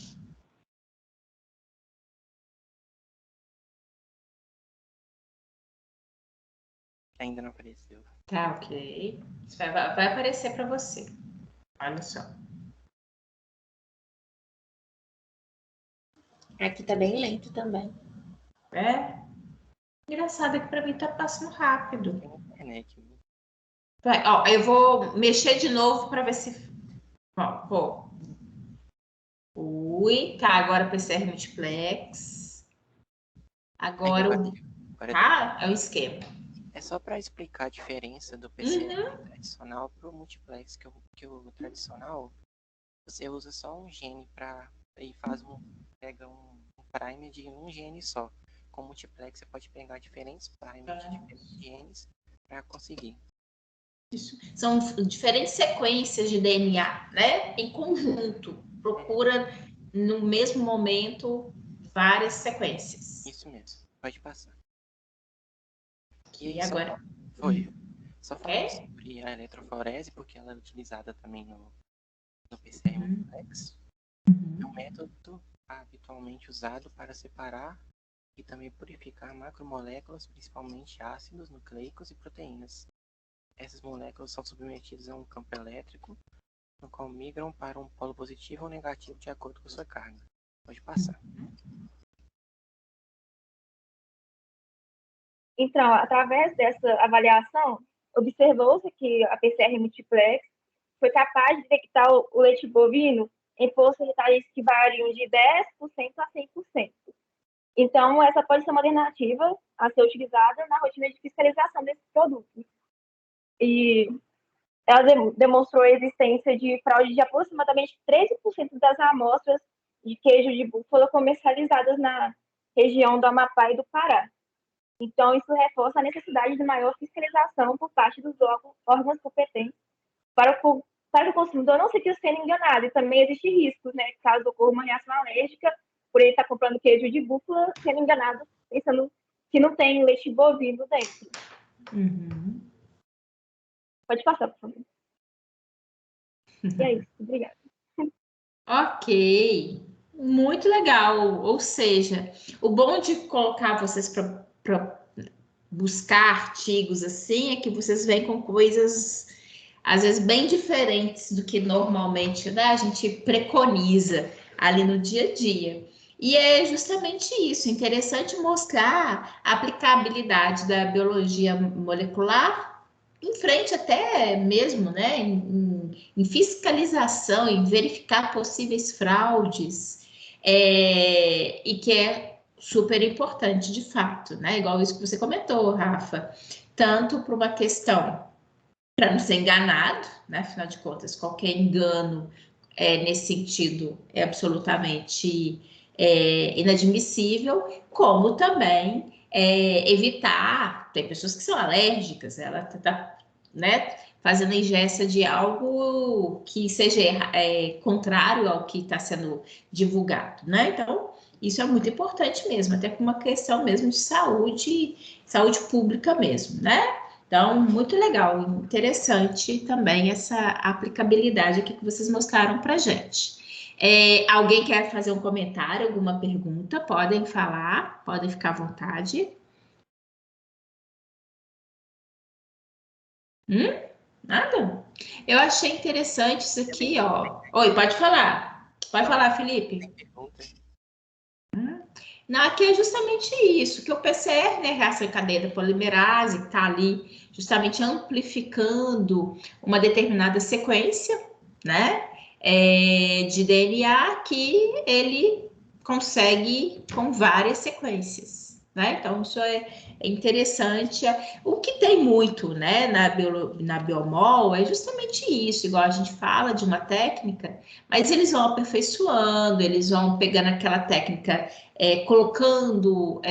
Ainda não apareceu. Tá, ok. Isso vai aparecer para você. Olha só. Aqui tá bem lento também. Engraçado que para mim tá passando rápido. Tem internet. Vai, ó, eu vou mexer de novo para ver se... Ó. Tá, agora PCR multiplex. Agora tá? É o esquema. É só para explicar a diferença do PCR tradicional para o multiplex, que o tradicional você usa só um gene e pega um primer de um gene só. Com o multiplex você pode pegar diferentes primers de diferentes genes para conseguir. Isso. São diferentes sequências de DNA, né? Em conjunto. Procura no mesmo momento várias sequências. Isso mesmo. Pode passar. E agora? Só falando sobre a eletroforese, porque ela é utilizada também no PCR multiplex. É um método habitualmente usado para separar e também purificar macromoléculas, principalmente ácidos nucleicos e proteínas. Essas moléculas são submetidas a um campo elétrico, no qual migram para um polo positivo ou negativo de acordo com sua carga. Pode passar. Então, através dessa avaliação, observou-se que a PCR multiplex foi capaz de detectar o leite bovino em porcentagens que variam de 10% a 100%. Então, essa pode ser uma alternativa a ser utilizada na rotina de fiscalização desses produtos. E ela demonstrou a existência de fraude de aproximadamente 13% das amostras de queijo de búfala comercializadas na região do Amapá e do Pará. Então, isso reforça a necessidade de maior fiscalização por parte dos órgãos competentes para que o consumidor não se sendo enganado. E também existe riscos, né? Caso ocorra uma reação alérgica, por ele estar comprando queijo de búfala, sendo enganado, pensando que não tem leite bovino dentro. Pode passar, por favor. E é isso. Obrigada. Ok. Muito legal. Ou seja, o bom de colocar vocês para buscar artigos assim, é que vocês vêm com coisas, às vezes, bem diferentes do que normalmente, né, a gente preconiza ali no dia a dia. E é justamente isso, interessante mostrar a aplicabilidade da biologia molecular em frente até mesmo, né, em fiscalização, em verificar possíveis fraudes, e que é super importante de fato, né, igual isso que você comentou, Rafa, tanto por uma questão para não ser enganado, né, afinal de contas, qualquer engano nesse sentido é absolutamente inadmissível, como também evitar, tem pessoas que são alérgicas, ela está, né, fazendo a ingesta de algo que seja contrário ao que está sendo divulgado, né? Então, isso é muito importante mesmo, até por uma questão mesmo de saúde pública mesmo, né? Então, muito legal, interessante também essa aplicabilidade aqui que vocês mostraram para a gente. Alguém quer fazer um comentário, alguma pergunta? Podem falar, podem ficar à vontade. Nada? Eu achei interessante isso aqui, ó. Oi, pode falar. Pode falar, Felipe. Não, aqui é justamente isso, que o PCR, né, reação em cadeia da polimerase, que está ali justamente amplificando uma determinada sequência, né, de DNA que ele consegue com várias sequências, né? Então, isso é interessante. O que tem muito, né, na biomol é justamente isso, igual a gente fala de uma técnica, mas eles vão aperfeiçoando, eles vão pegando aquela técnica, colocando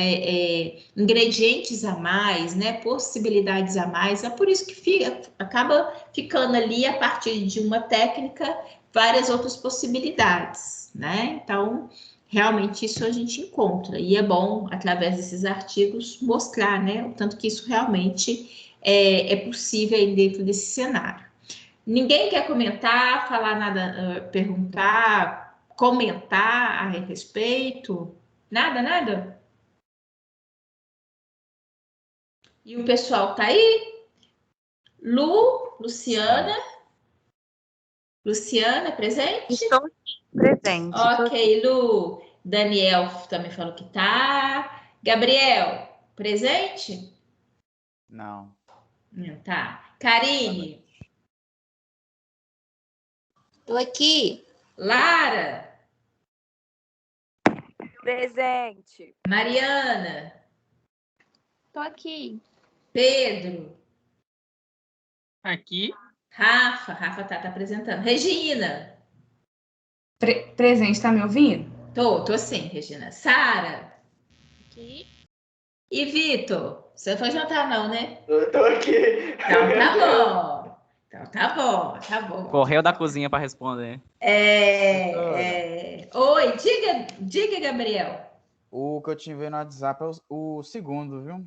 ingredientes a mais, né, possibilidades a mais. É por isso que acaba ficando ali, a partir de uma técnica, várias outras possibilidades, né? Então, realmente isso a gente encontra. E é bom, através desses artigos, mostrar, né, o tanto que isso realmente é possível aí dentro desse cenário. Ninguém quer comentar, falar nada, perguntar, comentar a respeito? Nada, nada? E o pessoal tá aí? Luciana? Luciana, presente? Estou presente. Ok, Lu. Daniel também falou que tá. Gabriel, presente? Não. Não tá. Karine? Tô aqui. Lara? Presente. Mariana? Tô aqui. Pedro? Aqui. Rafa tá apresentando. Regina? Presente, tá me ouvindo? Tô sim, Regina. Sara? Aqui. E Vitor? Você foi jantar não, né? Eu tô aqui. Então tá bom. Então tá bom. Correu da cozinha para responder. Oi, diga, Gabriel. O que eu te enviei no WhatsApp é o segundo, viu?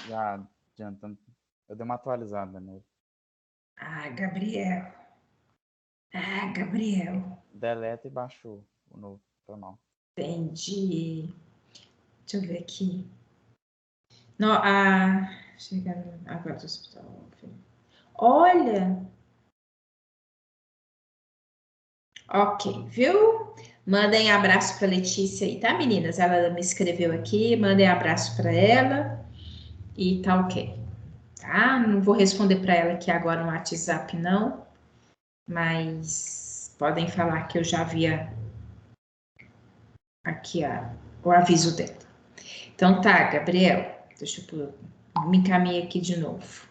Já adiantando. Eu dei uma atualizada nele. Gabriel. Gabriel. Deleta e baixou o novo. Foi mal. Entendi. Deixa eu ver aqui. Não, chegando agora do hospital. Olha. Ok, viu? Mandem abraço para Letícia aí, tá, meninas? Ela me escreveu aqui, mandem abraço para ela e tá ok, tá? Não vou responder para ela aqui agora no WhatsApp, não, mas podem falar que eu já havia aqui o aviso dela. Então tá, Gabriel, deixa eu me encaminhar aqui de novo.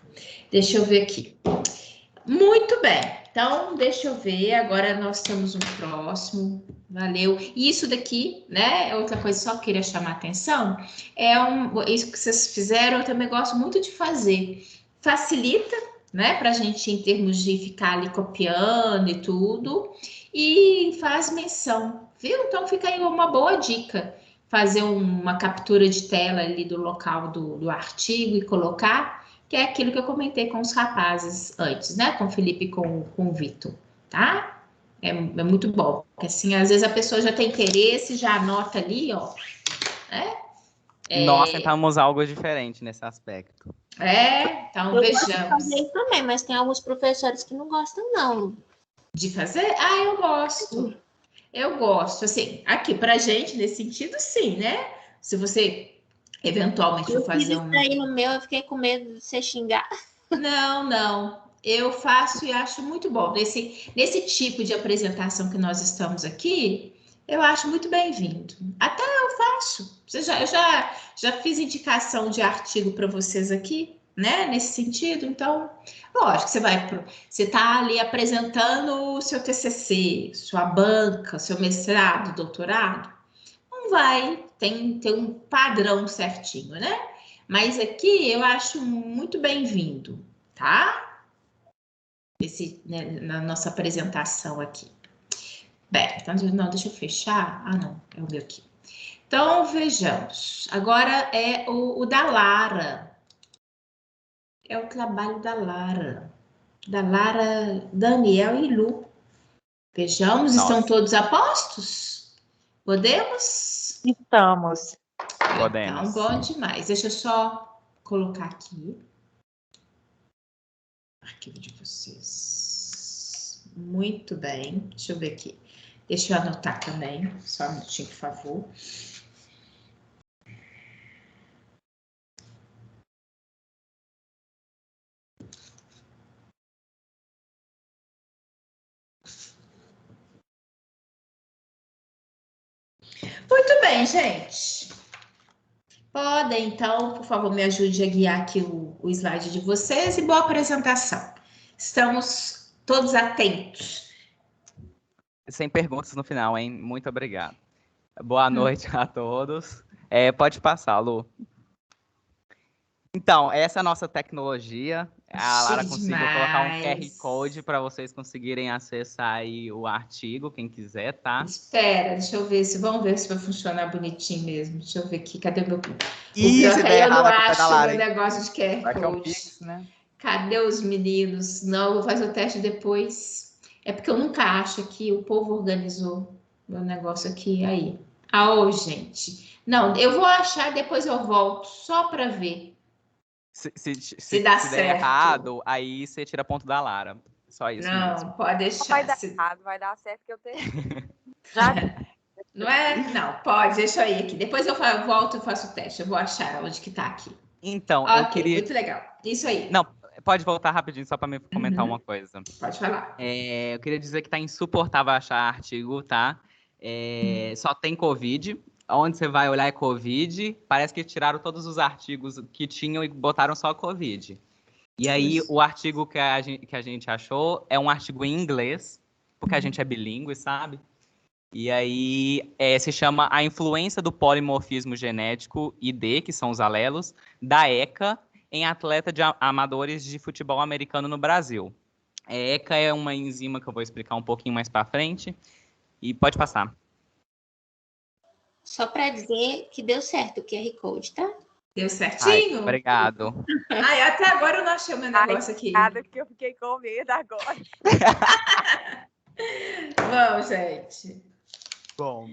Deixa eu ver aqui. Muito bem. Então, deixa eu ver, agora nós temos um próximo, valeu. E isso daqui, né, é outra coisa só que eu queria chamar a atenção, isso que vocês fizeram, eu também gosto muito de fazer. Facilita, né, pra gente em termos de ficar ali copiando e tudo, e faz menção, viu? Então fica aí uma boa dica, fazer uma captura de tela ali do local do artigo e colocar, que é aquilo que eu comentei com os rapazes antes, né? Com o Felipe e com o Vitor, tá? É muito bom, porque assim, às vezes a pessoa já tem interesse, já anota ali, ó, né? Nós tentamos algo diferente nesse aspecto. Então Eu gosto de vejamos. fazer isso também, mas tem alguns professores que não gostam, não. De fazer? Eu gosto. Eu gosto. Assim, aqui pra gente, nesse sentido, sim, né? Se você eventualmente for fazer Isso aí no meu, eu fiquei com medo de você xingar. Não. Eu faço e acho muito bom. Nesse tipo de apresentação que nós estamos aqui, eu acho muito bem-vindo. Até eu faço. Eu já fiz indicação de artigo para vocês aqui, né? Nesse sentido. Então, lógico, você está ali apresentando o seu TCC, sua banca, seu mestrado, doutorado. Não vai, tem um padrão certinho, né? Mas aqui eu acho muito bem-vindo, tá? Na nossa apresentação aqui. Bem, então, não, deixa eu fechar. Não, é o meu aqui. Então, vejamos. Agora é o da Lara. É o trabalho da Lara. Da Lara, Daniel e Lu. Vejamos, Nossa. estão todos a postos? Podemos? Estamos. Podemos. Então, bom demais. Deixa eu só colocar aqui. Arquivo de vocês. Muito bem. Deixa eu ver aqui. Deixa eu anotar também. Só um minutinho, por favor. Muito bem, gente. Podem, então, por favor, me ajude a guiar aqui o slide de vocês e boa apresentação. Estamos todos atentos. Sem perguntas no final, hein? Muito obrigado. Boa noite a todos. Pode passar, Lu. Então, essa é a nossa tecnologia. A Lara conseguiu colocar um QR Code para vocês conseguirem acessar aí o artigo, quem quiser, tá? Espera, deixa eu ver vamos ver se vai funcionar bonitinho mesmo. Deixa eu ver aqui, cadê o meu... Isso, eu não acho meu negócio de QR Vai que é um Code. Pix, né? Cadê os meninos? Não, eu vou fazer o teste depois. É porque eu nunca acho aqui, o povo organizou meu negócio aqui, aí. Gente. Não, eu vou achar, depois eu volto, só para ver. Se dá se der certo. errado, aí você tira ponto da Lara. Só isso mesmo. Não, pode deixar. Vai dar errado, vai dar certo que eu tenho. Já Não é? Não, pode, deixa eu ir aqui. Depois eu volto e faço o teste. Eu vou achar onde que tá aqui. Então, Ok, eu queria... muito legal. Isso aí. Não, pode voltar rapidinho só para me comentar uma coisa. Pode falar. Eu queria dizer que tá insuportável achar artigo, tá? Só tem Covid. Onde você vai olhar é Covid. Parece que tiraram todos os artigos que tinham e botaram só Covid. E aí, o artigo que a gente achou é um artigo em inglês, porque a gente é bilíngue, sabe? E aí, se chama A Influência do Polimorfismo Genético, ID, que são os alelos, da ECA em atleta de amadores de futebol americano no Brasil. A ECA é uma enzima que eu vou explicar um pouquinho mais para frente. E pode passar. Só para dizer que deu certo o QR Code, tá? Deu certinho? Obrigado. Até agora eu não achei o meu negócio aqui. Nada, porque eu fiquei com medo agora. Vamos, gente. Bom,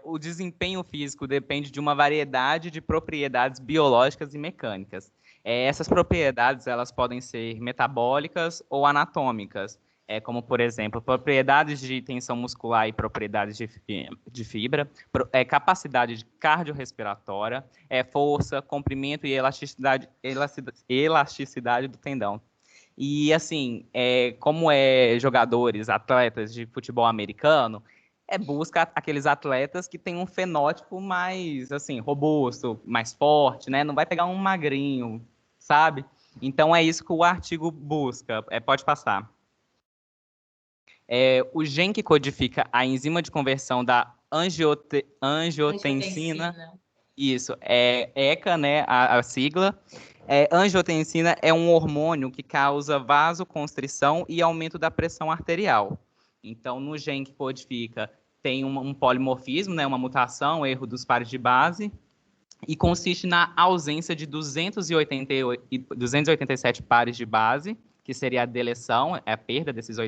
o desempenho físico depende de uma variedade de propriedades biológicas e mecânicas. Essas propriedades elas podem ser metabólicas ou anatômicas, como, por exemplo, propriedades de tensão muscular e propriedades de fibra, capacidade cardiorrespiratória, força, comprimento e elasticidade do tendão. E, assim, como jogadores, atletas de futebol americano, busca aqueles atletas que têm um fenótipo mais, assim, robusto, mais forte, né? Não vai pegar um magrinho, sabe? Então, é isso que o artigo busca. Pode passar. O gene que codifica a enzima de conversão da angiotensina, isso, ECA, né, a sigla. Angiotensina é um hormônio que causa vasoconstrição e aumento da pressão arterial. Então, no gene que codifica, tem um polimorfismo, né, uma mutação, erro dos pares de base, e consiste na ausência de 287 pares de base, que seria a deleção, a perda desses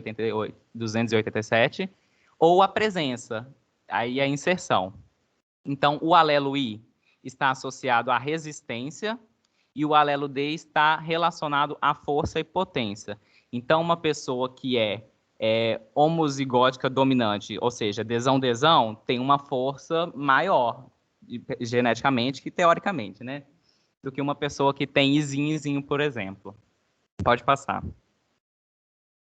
287, ou a presença, aí a inserção. Então, o alelo I, está associado à resistência e o alelo D está relacionado à força e potência. Então, uma pessoa que é homozigótica dominante, ou seja, desão, tem uma força maior, geneticamente que teoricamente, né? Do que uma pessoa que tem izinho, por exemplo. Pode passar.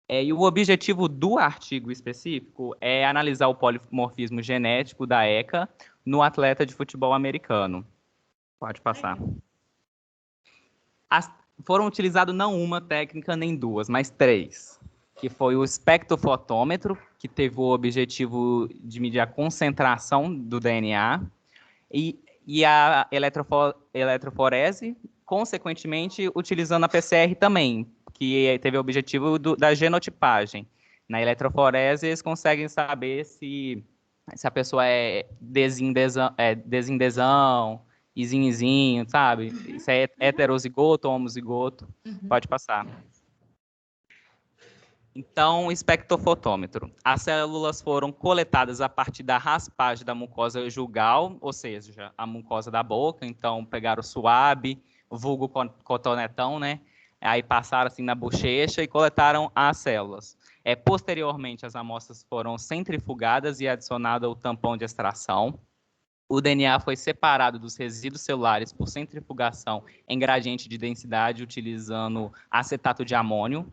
E o objetivo do artigo específico é analisar o polimorfismo genético da ECA no atleta de futebol americano. Pode passar. Foram utilizadas não uma técnica nem duas, mas 3, que foi o espectrofotômetro, que teve o objetivo de medir a concentração do DNA, e a eletroforese, consequentemente, utilizando a PCR também, que teve o objetivo da genotipagem. Na eletroforese, eles conseguem saber se a pessoa é desindesão, izinho, sabe? Se é heterozigoto ou homozigoto. Pode passar. Então, espectrofotômetro. As células foram coletadas a partir da raspagem da mucosa jugal, ou seja, a mucosa da boca. Então, pegaram o suave, vulgo cotonetão, né? Aí passaram assim na bochecha e coletaram as células. Posteriormente, as amostras foram centrifugadas e adicionado ao tampão de extração. O DNA foi separado dos resíduos celulares por centrifugação em gradiente de densidade, utilizando acetato de amônio.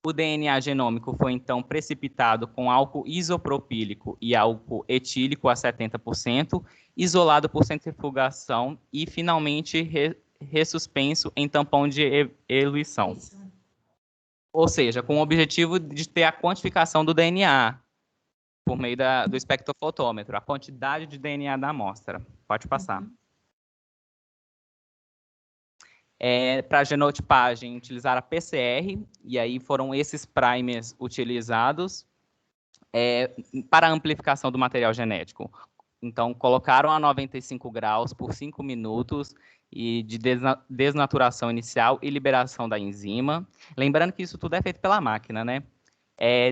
O DNA genômico foi, então, precipitado com álcool isopropílico e álcool etílico a 70%, isolado por centrifugação e, finalmente, ressuspenso em tampão de eluição. Ou seja, com o objetivo de ter a quantificação do DNA, por meio do espectrofotômetro, a quantidade de DNA da amostra. Pode passar. Para genotipagem, utilizaram a PCR, e aí foram esses primers utilizados para a amplificação do material genético. Então, colocaram a 95 graus por 5 minutos e de desnaturação inicial e liberação da enzima. Lembrando que isso tudo é feito pela máquina, né?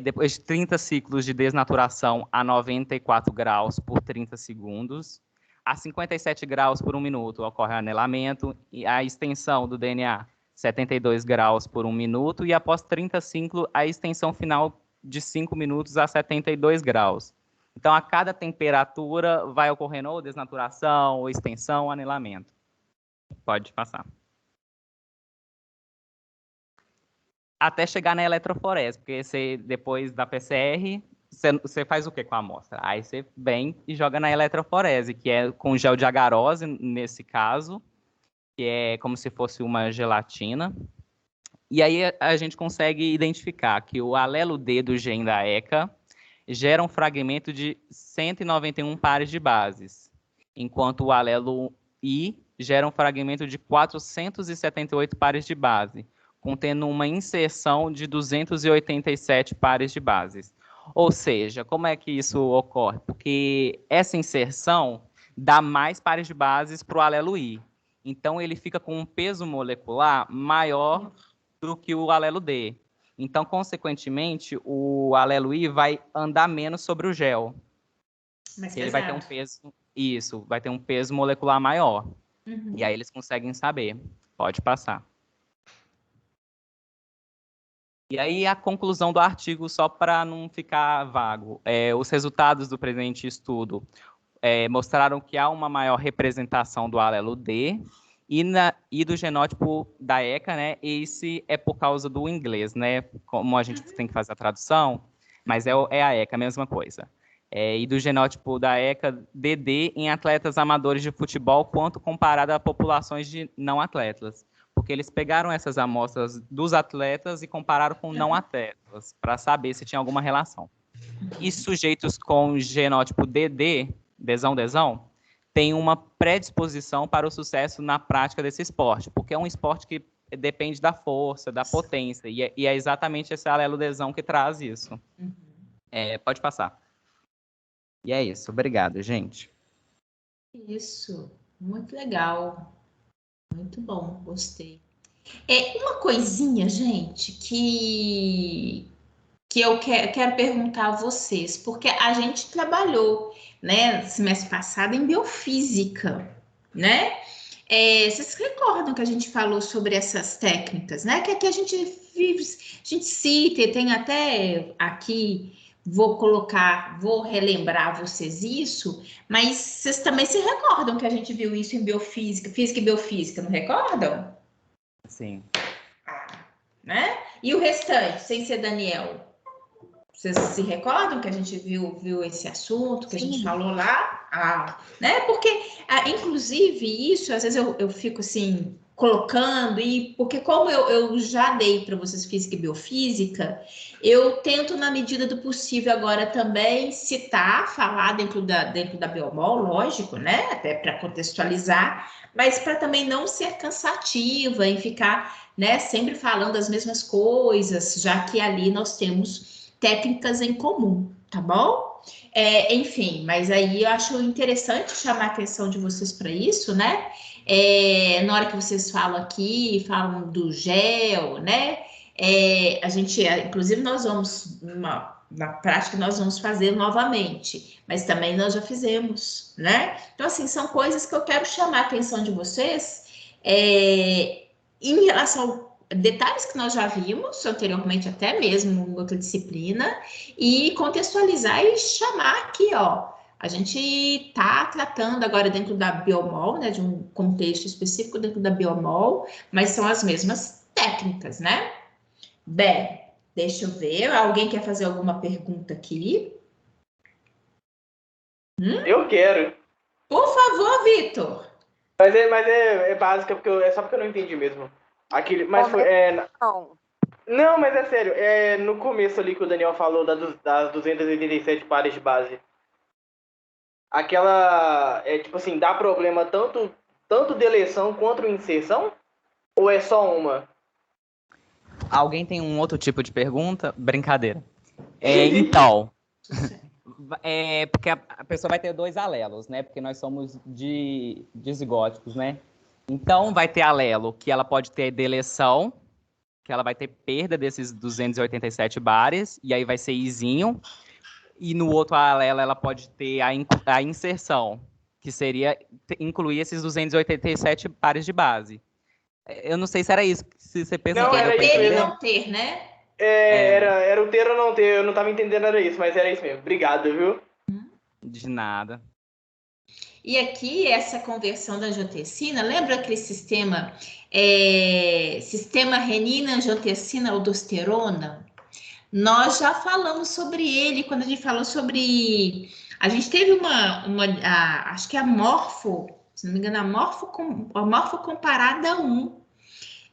Depois de 30 ciclos de desnaturação a 94 graus por 30 segundos, a 57 graus por 1 minuto ocorre o anelamento e a extensão do DNA 72 graus por 1 minuto e após 30 ciclos a extensão final de 5 minutos a 72 graus. Então, a cada temperatura vai ocorrendo ou desnaturação, ou extensão, ou anelamento. Pode passar. Até chegar na eletroforese, porque depois da PCR, você faz o que com a amostra? Aí você vem e joga na eletroforese, que é com gel de agarose, nesse caso, que é como se fosse uma gelatina. E aí a gente consegue identificar que o alelo D do gene da ECA gera um fragmento de 191 pares de bases, enquanto o alelo I gera um fragmento de 478 pares de base, contendo uma inserção de 287 pares de bases. Ou seja, como é que isso ocorre? Porque essa inserção dá mais pares de bases para o alelo I. Então, ele fica com um peso molecular maior do que o alelo D. Então, consequentemente, o alelo I vai andar menos sobre o gel. Mas ele vai ter um peso... Isso, vai ter um peso molecular maior. E aí eles conseguem saber. Pode passar. E aí a conclusão do artigo, só para não ficar vago. Os resultados do presente estudo mostraram que há uma maior representação do alelo D e do genótipo da ECA, né? Esse é por causa do inglês, né? Como a gente tem que fazer a tradução, mas é a ECA, a mesma coisa. E do genótipo da ECA DD em atletas amadores de futebol, quanto comparado a populações de não atletas. Porque eles pegaram essas amostras dos atletas e compararam com não atletas, para saber se tinha alguma relação. E sujeitos com genótipo DD, desão, têm uma predisposição para o sucesso na prática desse esporte, porque é um esporte que depende da força, da potência, e é exatamente esse alelo desão que traz isso. Pode passar. E é isso. Obrigado, gente. Isso. Muito legal. Muito bom. Gostei. Uma coisinha, gente, que eu quero perguntar a vocês, porque a gente trabalhou, né, semestre passado em biofísica. né? Vocês recordam que a gente falou sobre essas técnicas, né? Que aqui a gente vive, a gente cita, e tem até aqui, vou relembrar vocês isso, mas vocês também se recordam que a gente viu isso em biofísica, física e biofísica, não recordam? Sim. Né? E o restante, sem ser Daniel? Vocês se recordam que a gente viu esse assunto, que a gente falou lá? Né? Porque, inclusive, isso, às vezes eu fico assim, colocando, porque como eu já dei para vocês física e biofísica, eu tento, na medida do possível, agora também citar, falar dentro da Biomol, lógico, né? Até para contextualizar, mas para também não ser cansativa e ficar, né, sempre falando as mesmas coisas, já que ali nós temos técnicas em comum, tá bom? Enfim, mas aí eu acho interessante chamar a atenção de vocês para isso, né? Na hora que vocês falam aqui, falam do gel, né? A gente, inclusive, nós vamos, na prática, nós vamos fazer novamente, mas também nós já fizemos, né? Então, assim, são coisas que eu quero chamar a atenção de vocês em relação detalhes que nós já vimos anteriormente, até mesmo em outra disciplina, e contextualizar e chamar aqui, ó. A gente está tratando agora dentro da Biomol, né, de um contexto específico dentro da Biomol, mas são as mesmas técnicas, né? Bem, deixa eu ver. Alguém quer fazer alguma pergunta aqui? Eu quero. Por favor, Vitor. Mas é básica, é só porque eu não entendi mesmo. Mas foi. Não, mas é sério. No começo ali que o Daniel falou das 287 pares de base. Aquela. Tipo assim, dá problema tanto deleção quanto inserção? Ou é só uma? Alguém tem um outro tipo de pergunta? Brincadeira. Então, porque a pessoa vai ter 2 alelos, né? Porque nós somos dizigóticos, né? Então, vai ter alelo que ela pode ter deleção, que ela vai ter perda desses 287 bares, e aí vai ser izinho. E no outro alelo ela pode ter a inserção, que seria incluir esses 287 pares de base. Eu não sei se era isso, se você pensa Não, que era isso ter e mesmo. não ter, né? Era o ter ou não ter, eu não tava entendendo, era isso, mas era isso mesmo. Obrigado, viu? De nada. E aqui, essa conversão da angiotensina, lembra aquele sistema renina-angiotensina-aldosterona? Nós já falamos sobre ele quando a gente falou sobre. A gente teve acho que é a Morfo, se não me engano, a Morfo comparada 1,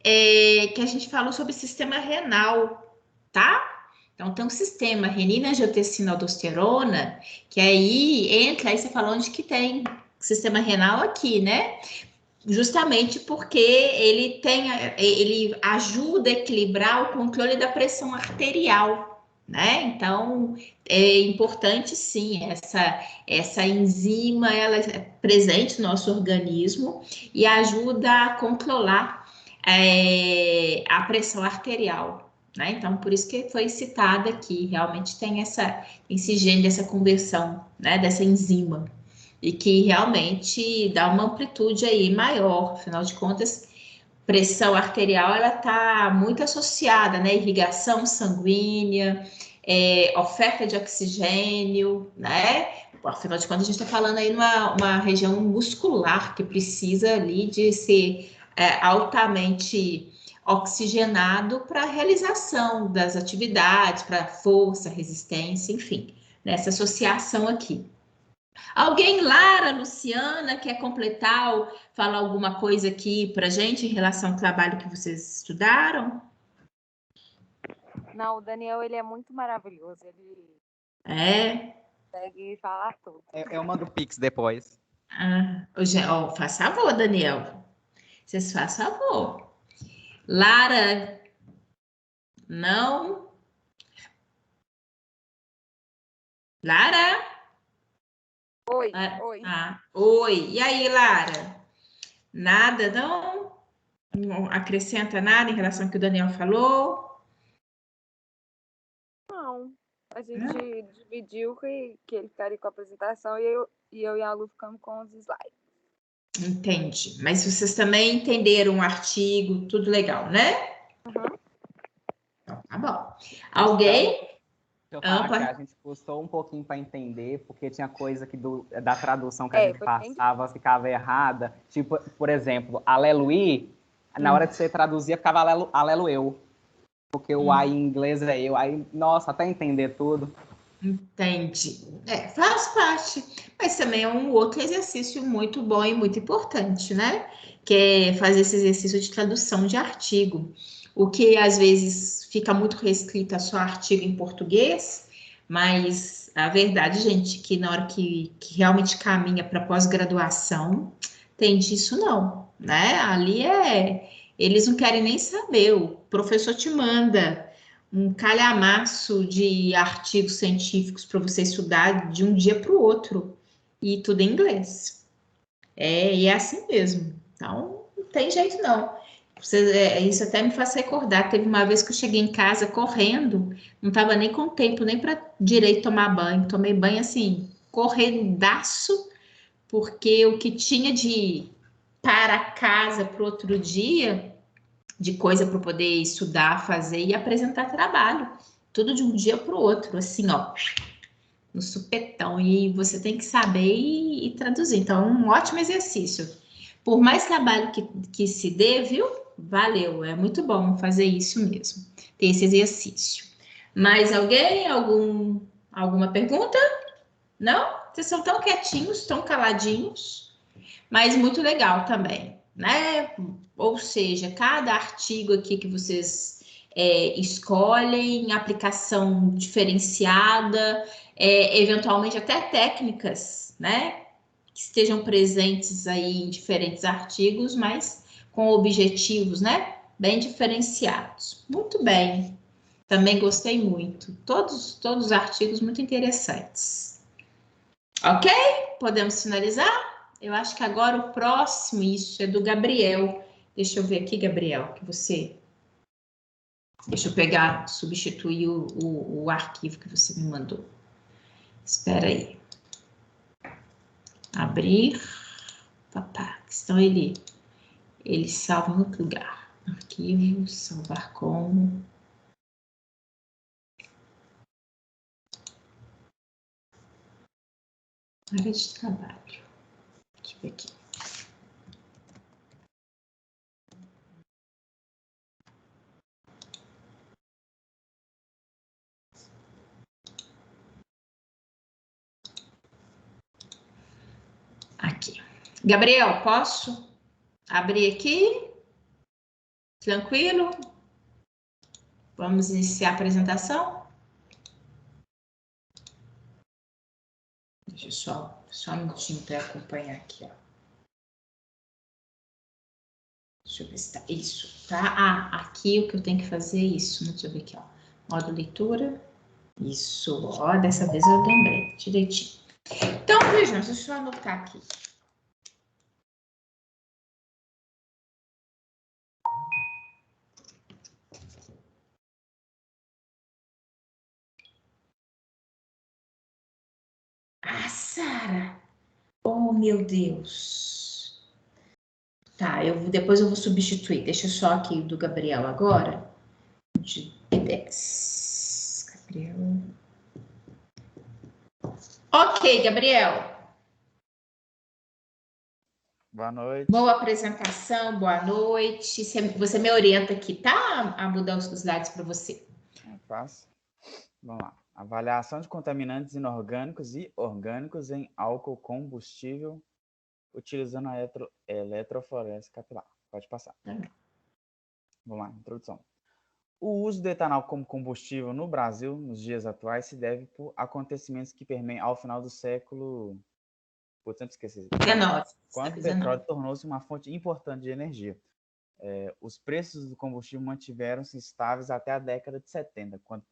que a gente falou sobre sistema renal, tá? Então, tem um sistema renina-angiotensina-aldosterona, que aí você fala onde que tem sistema renal aqui, né? Justamente porque ele ajuda a equilibrar o controle da pressão arterial, né? Então, é importante sim, essa enzima, ela é presente no nosso organismo e ajuda a controlar a pressão arterial, né? Então, por isso que foi citada aqui, realmente tem esse gene dessa conversão, né? Dessa enzima e que realmente dá uma amplitude aí maior, afinal de contas, pressão arterial ela está muito associada, né? Irrigação sanguínea, oferta de oxigênio, né? Afinal de contas, a gente está falando aí numa região muscular que precisa ali de ser altamente oxigenado para a realização das atividades, para força, resistência, enfim, nessa associação aqui. Alguém, Lara, Luciana, quer completar ou falar alguma coisa aqui para gente em relação ao trabalho que vocês estudaram? Não, o Daniel, ele é muito maravilhoso. Ele consegue falar tudo. Eu mando o Pix depois. Faz favor, Daniel. Vocês fazem favor. Lara, não? Lara? Oi, oi. Oi. E aí, Lara? Nada, não? Não acrescenta nada em relação ao que o Daniel falou? Não. A gente dividiu que ele ficaria com a apresentação e eu e a Lu ficamos com os slides. Entendi. Mas vocês também entenderam o artigo, tudo legal, né? Então, tá bom. Alguém? Deixa eu falar que a gente custou um pouquinho para entender, porque tinha coisa que da tradução que a gente passava ficava errada. Tipo, por exemplo, aleluia, na hora de você traduzir ficava alelo eu. Porque o ai em inglês é eu. Aí, nossa, até entender tudo. Entendi. Faz parte. Mas também é um outro exercício muito bom e muito importante, né? Que é fazer esse exercício de tradução de artigo. O que às vezes fica muito restrito a só artigo em português, mas a verdade, gente, que na hora que realmente caminha para pós-graduação, tem disso não, né? Ali eles não querem nem saber, o professor te manda um calhamaço de artigos científicos para você estudar de um dia para o outro, e tudo em inglês. E é assim mesmo. Então, não tem jeito não. Isso até me faz recordar. Teve uma vez que eu cheguei em casa correndo, não estava nem com tempo nem para direito tomar banho. Tomei banho assim, correndaço, porque o que tinha de para casa para o outro dia, de coisa para poder estudar, fazer e apresentar trabalho. Tudo de um dia para o outro, assim, ó, no supetão. E você tem que saber e traduzir. Então, um ótimo exercício. Por mais trabalho que se dê, viu? Valeu, é muito bom fazer isso mesmo, ter esse exercício. Mais alguém? Alguma pergunta? Não? Vocês são tão quietinhos, tão caladinhos, mas muito legal também, né? Ou seja, cada artigo aqui que vocês escolhem, aplicação diferenciada, eventualmente até técnicas, né? Que estejam presentes aí em diferentes artigos, mas com objetivos, né? Bem diferenciados. Muito bem. Também gostei muito. Todos os artigos muito interessantes. Ok? Podemos finalizar? Eu acho que agora o próximo, isso é do Gabriel. Deixa eu ver aqui, Gabriel, que você... Deixa eu pegar, substituir o arquivo que você me mandou. Espera aí. Abrir. Papá. Então, ele salva em outro lugar. Arquivo, salvar como... Área de trabalho. Deixa eu ver aqui. Aqui. Gabriel, posso abrir aqui? Tranquilo? Vamos iniciar a apresentação? Deixa eu só um minutinho para acompanhar aqui, ó. Deixa eu ver se tá isso, tá? Aqui o que eu tenho que fazer é isso. Deixa eu ver aqui, ó. Modo leitura. Isso, ó, dessa vez eu lembrei direitinho. Então, vejam, deixa eu só anotar aqui. Ah, Sara! Oh, meu Deus! Tá, depois eu vou substituir. Deixa só aqui do Gabriel agora. De 10. Gabriel. Ok, Gabriel. Boa noite. Boa apresentação, boa noite. Você me orienta aqui, tá? A mudar os slides para você. É fácil. Vamos lá. Avaliação de contaminantes inorgânicos e orgânicos em álcool combustível utilizando a eletroforese capilar. Pode passar. Vamos lá, introdução. O uso do etanol como combustível no Brasil, nos dias atuais, se deve por acontecimentos que permeiam ao final do século... Portanto, esqueci. 19. Quando o petróleo tornou-se uma fonte importante de energia. Os preços do combustível mantiveram-se estáveis até a década de 70, quando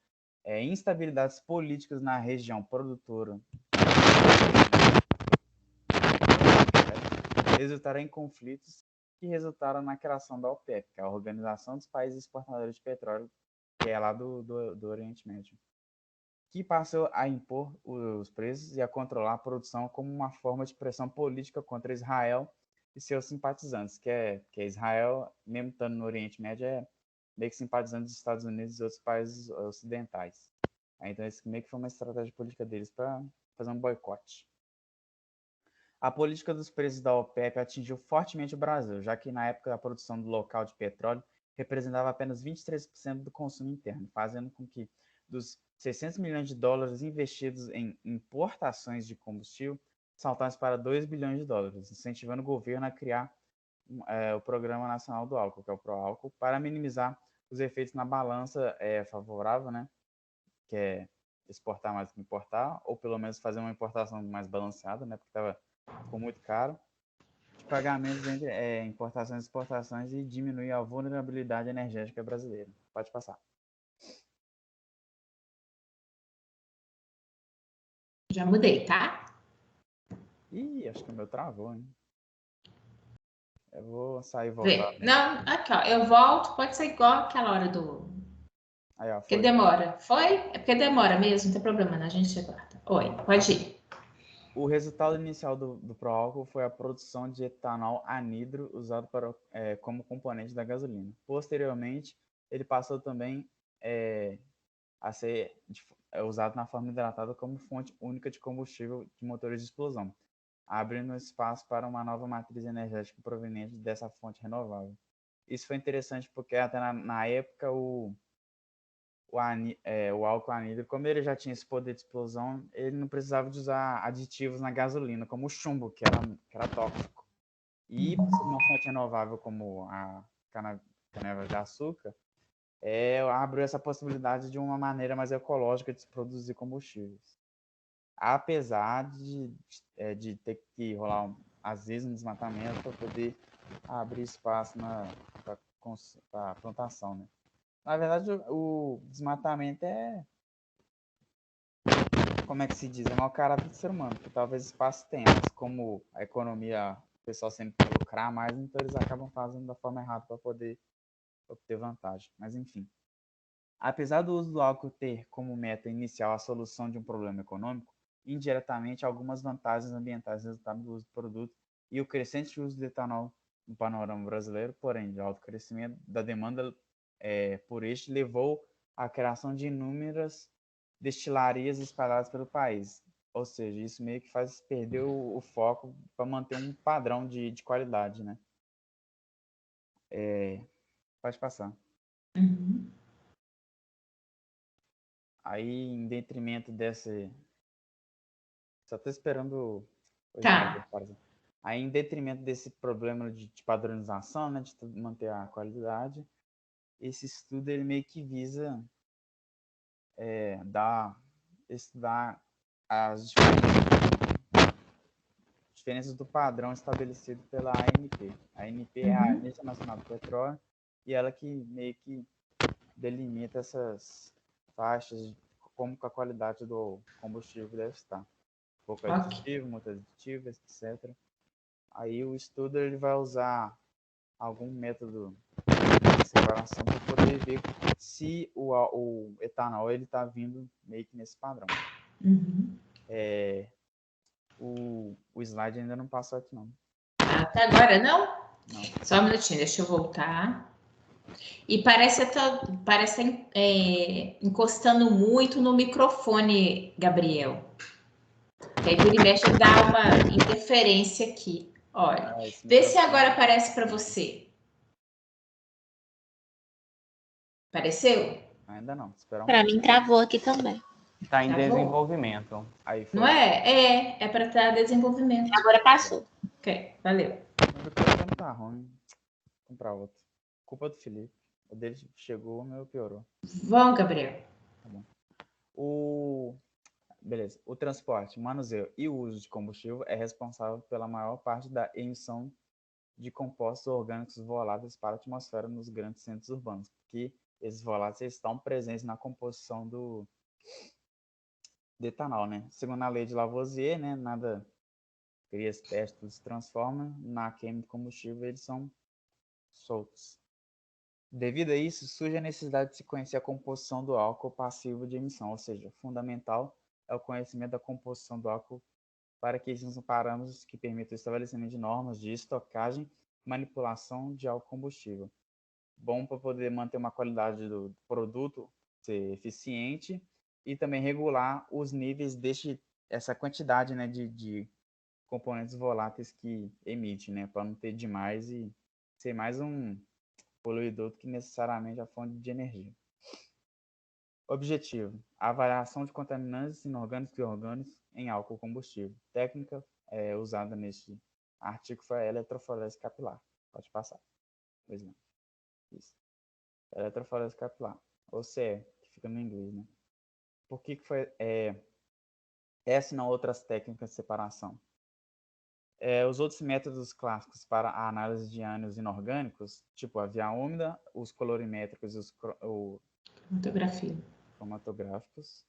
instabilidades políticas na região produtora resultaram em conflitos que resultaram na criação da OPEP, que é a Organização dos Países Exportadores de Petróleo, que é lá do Oriente Médio, que passou a impor os preços e a controlar a produção como uma forma de pressão política contra Israel e seus simpatizantes, que é Israel, mesmo estando no Oriente Médio, é meio que simpatizante dos Estados Unidos e outros países ocidentais. Então, isso meio que foi uma estratégia política deles para fazer um boicote. A política dos preços da OPEP atingiu fortemente o Brasil, já que na época a produção do local de petróleo representava apenas 23% do consumo interno, fazendo com que dos 600 milhões de dólares investidos em importações de combustível saltasse para 2 bilhões de dólares, incentivando o governo a criar o Programa Nacional do Álcool, que é o ProAlcool, para minimizar os efeitos na balança favorável, né, que é exportar mais do que importar, ou pelo menos fazer uma importação mais balanceada, né, porque ficou muito caro, de pagamentos entre importações e exportações e diminuir a vulnerabilidade energética brasileira. Pode passar. Já mudei, tá? Ih, acho que o meu travou, hein? Eu vou sair e voltar. Não, aqui, ó. Eu volto, pode ser igual aquela hora do... Aí, ó, porque demora. Foi? É porque demora mesmo, não tem problema, né? A gente aguarda. Oi, pode ir. O resultado inicial do ProAlcool foi a produção de etanol anidro usado como componente da gasolina. Posteriormente, ele passou também a ser usado na forma hidratada como fonte única de combustível de motores de explosão, abrindo espaço para uma nova matriz energética proveniente dessa fonte renovável. Isso foi interessante porque até na época o álcool anidro, como ele já tinha esse poder de explosão, ele não precisava de usar aditivos na gasolina, como o chumbo, que era tóxico. E uma fonte renovável como a cana de açúcar, abriu essa possibilidade de uma maneira mais ecológica de se produzir combustíveis. Apesar de ter que rolar, às vezes, um desmatamento para poder abrir espaço para a plantação, né? Na verdade, o desmatamento como é que se diz? É mau caráter do ser humano, que talvez espaço tenha, mas como a economia, o pessoal sempre quer lucrar mais, então eles acabam fazendo da forma errada para poder obter vantagem. Mas enfim. Apesar do uso do álcool ter como meta inicial a solução de um problema econômico, indiretamente algumas vantagens ambientais resultaram do uso do produto e o crescente uso de etanol no panorama brasileiro, porém, de alto crescimento da demanda por este levou à criação de inúmeras destilarias espalhadas pelo país. Ou seja, isso meio que faz perder o foco para manter um padrão de qualidade, né? Pode passar. Uhum. Aí, em detrimento desse... Só estou esperando... Tá. Aí, em detrimento desse problema de padronização, né, de manter a qualidade, esse estudo ele meio que visa estudar as diferenças do padrão estabelecido pela ANP. A ANP é a Agência Nacional do Petróleo e ela que meio que delimita essas faixas de como a qualidade do combustível deve estar. Pouco aditivo, muito aditivo, etc. Aí o estudo ele vai usar algum método de separação para poder ver se o etanol ele está vindo meio que nesse padrão. O slide ainda não passou aqui, não. Até agora não? Não. Só um minutinho, deixa eu voltar. E parece encostando muito no microfone, Gabriel. Que aí vira e mexe dá uma interferência aqui. Olha, vê se agora aparece para você. Apareceu? Ainda não, espera um Para mim travou aqui também. Está em desenvolvimento. Aí foi. Não é? É para estar desenvolvimento. Agora passou. Ok, valeu. O microfone tá ruim. Vou comprar outro. Culpa do Felipe. O dele chegou, o meu piorou. Vamos, Gabriel. Tá bom. Beleza. O transporte, manuseio e o uso de combustível é responsável pela maior parte da emissão de compostos orgânicos voláteis para a atmosfera nos grandes centros urbanos, porque esses voláteis estão presentes na composição do etanol, né? Segundo a lei de Lavoisier, né, nada cria espécie, tudo se transforma. Na queima de combustível, eles são soltos. Devido a isso, surge a necessidade de se conhecer a composição do álcool passivo de emissão, ou seja, fundamental é o conhecimento da composição do álcool para que existam parâmetros que permitam o estabelecimento de normas de estocagem e manipulação de álcool combustível. Bom para poder manter uma qualidade do produto, ser eficiente e também regular os níveis essa quantidade, né, de componentes voláteis que emite, né, para não ter demais e ser mais um poluidor do que necessariamente a fonte de energia. Objetivo: a avaliação de contaminantes inorgânicos e orgânicos em álcool combustível. Técnica usada neste artigo foi a eletroforese capilar. Pode passar. Isso. Eletroforese capilar. Ou CE, que fica no inglês, né? Por que foi essa e não outras técnicas de separação? Os outros métodos clássicos para a análise de ânions inorgânicos, tipo a via úmida, os colorimétricos e os cromatográficos.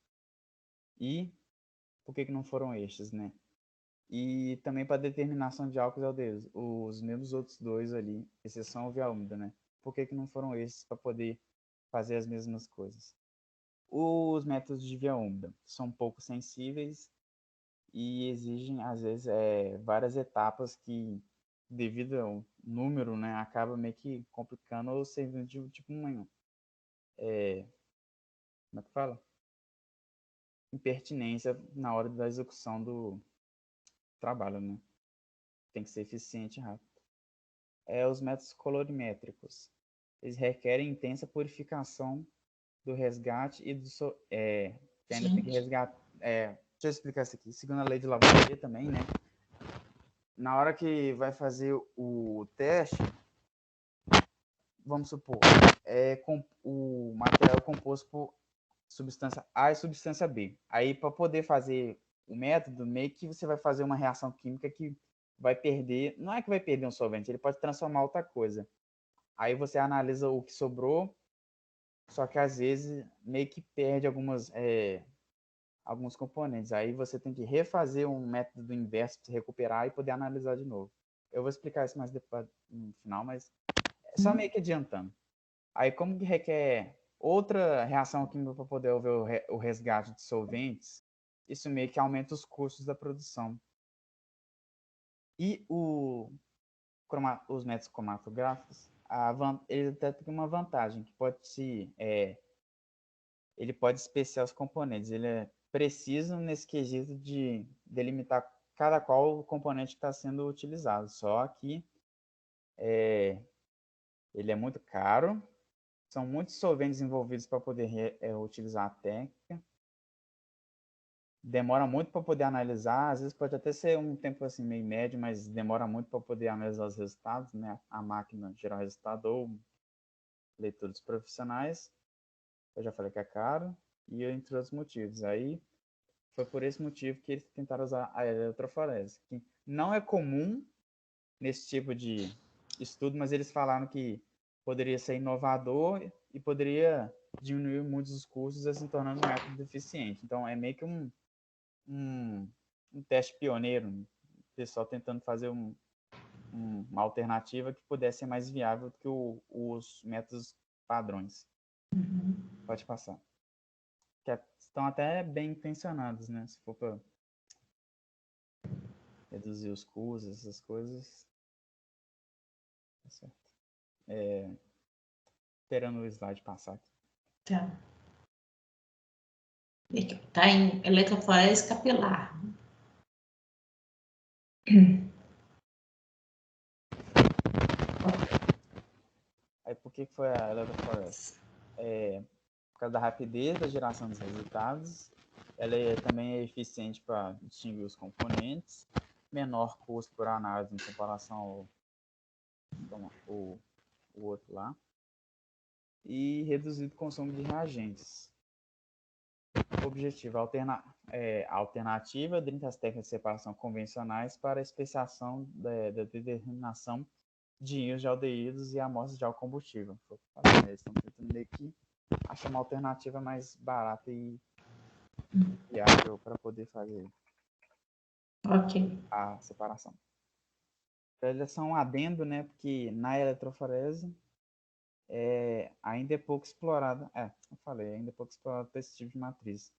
E por que não foram estes, né? E também para determinação de álcools e aldeídos, os mesmos outros dois ali, exceção a via úmida, né? Por que não foram estes para poder fazer as mesmas coisas? Os métodos de via úmida são pouco sensíveis e exigem, às vezes, várias etapas que, devido ao número, né, acaba meio que complicando ou servindo de tipo como é que fala? Impertinência na hora da execução do trabalho, né? Tem que ser eficiente e rápido. Os métodos colorimétricos. Eles requerem intensa purificação do resgate e que ainda tem que resgatar. Deixa eu explicar isso aqui. Segundo a lei de Lavoisier também, né? Na hora que vai fazer o teste, vamos supor, o material é composto por substância A e substância B. Aí, para poder fazer o método, meio que você vai fazer uma reação química que vai perder, não é que vai perder um solvente, ele pode transformar outra coisa. Aí você analisa o que sobrou, só que às vezes meio que perde alguns componentes. Aí você tem que refazer um método inverso para recuperar e poder analisar de novo. Eu vou explicar isso mais depois no final, mas é só meio que adiantando. Aí como que requer outra reação química para poder haver o resgate de solventes, isso meio que aumenta os custos da produção. E os métodos cromatográficos, ele até tem uma vantagem, que ele pode especiar os componentes. Ele é preciso nesse quesito de delimitar cada qual o componente que está sendo utilizado. Só que ele é muito caro, são muitos solventes envolvidos para poder utilizar a técnica. Demora muito para poder analisar, às vezes pode até ser um tempo assim meio médio, mas demora muito para poder analisar os resultados, né? A máquina gerar o resultado ou leitores profissionais. Eu já falei que é caro, e entre outros motivos. Aí foi por esse motivo que eles tentaram usar a eletroforese, que não é comum nesse tipo de estudo, mas eles falaram que poderia ser inovador e poderia diminuir muito os custos, assim, tornando o método eficiente. Então é meio que um teste pioneiro, o pessoal tentando fazer uma alternativa que pudesse ser mais viável do que os métodos padrões. Pode passar. Que estão até bem intencionados, né? Se for para reduzir os custos, essas coisas. Tá certo. Esperando o slide passar aqui. Tá. Tá em eletroforese capilar. Aí por que foi a eletroforese? Por causa da rapidez da geração dos resultados, ela também é eficiente para distinguir os componentes, menor custo por análise em comparação ao o outro lá, e reduzido consumo de reagentes. Objetivo: alternativa dentre as técnicas de separação convencionais para a especiação da determinação de íons de aldeídos e amostras de álcool combustível. Eles estão tentando meio que achar uma alternativa mais barata e viável para poder fazer a separação. Eles são um adendo, né? Porque na eletroforese ainda é pouco explorada. Eu falei, ainda é pouco explorado para esse tipo de matriz.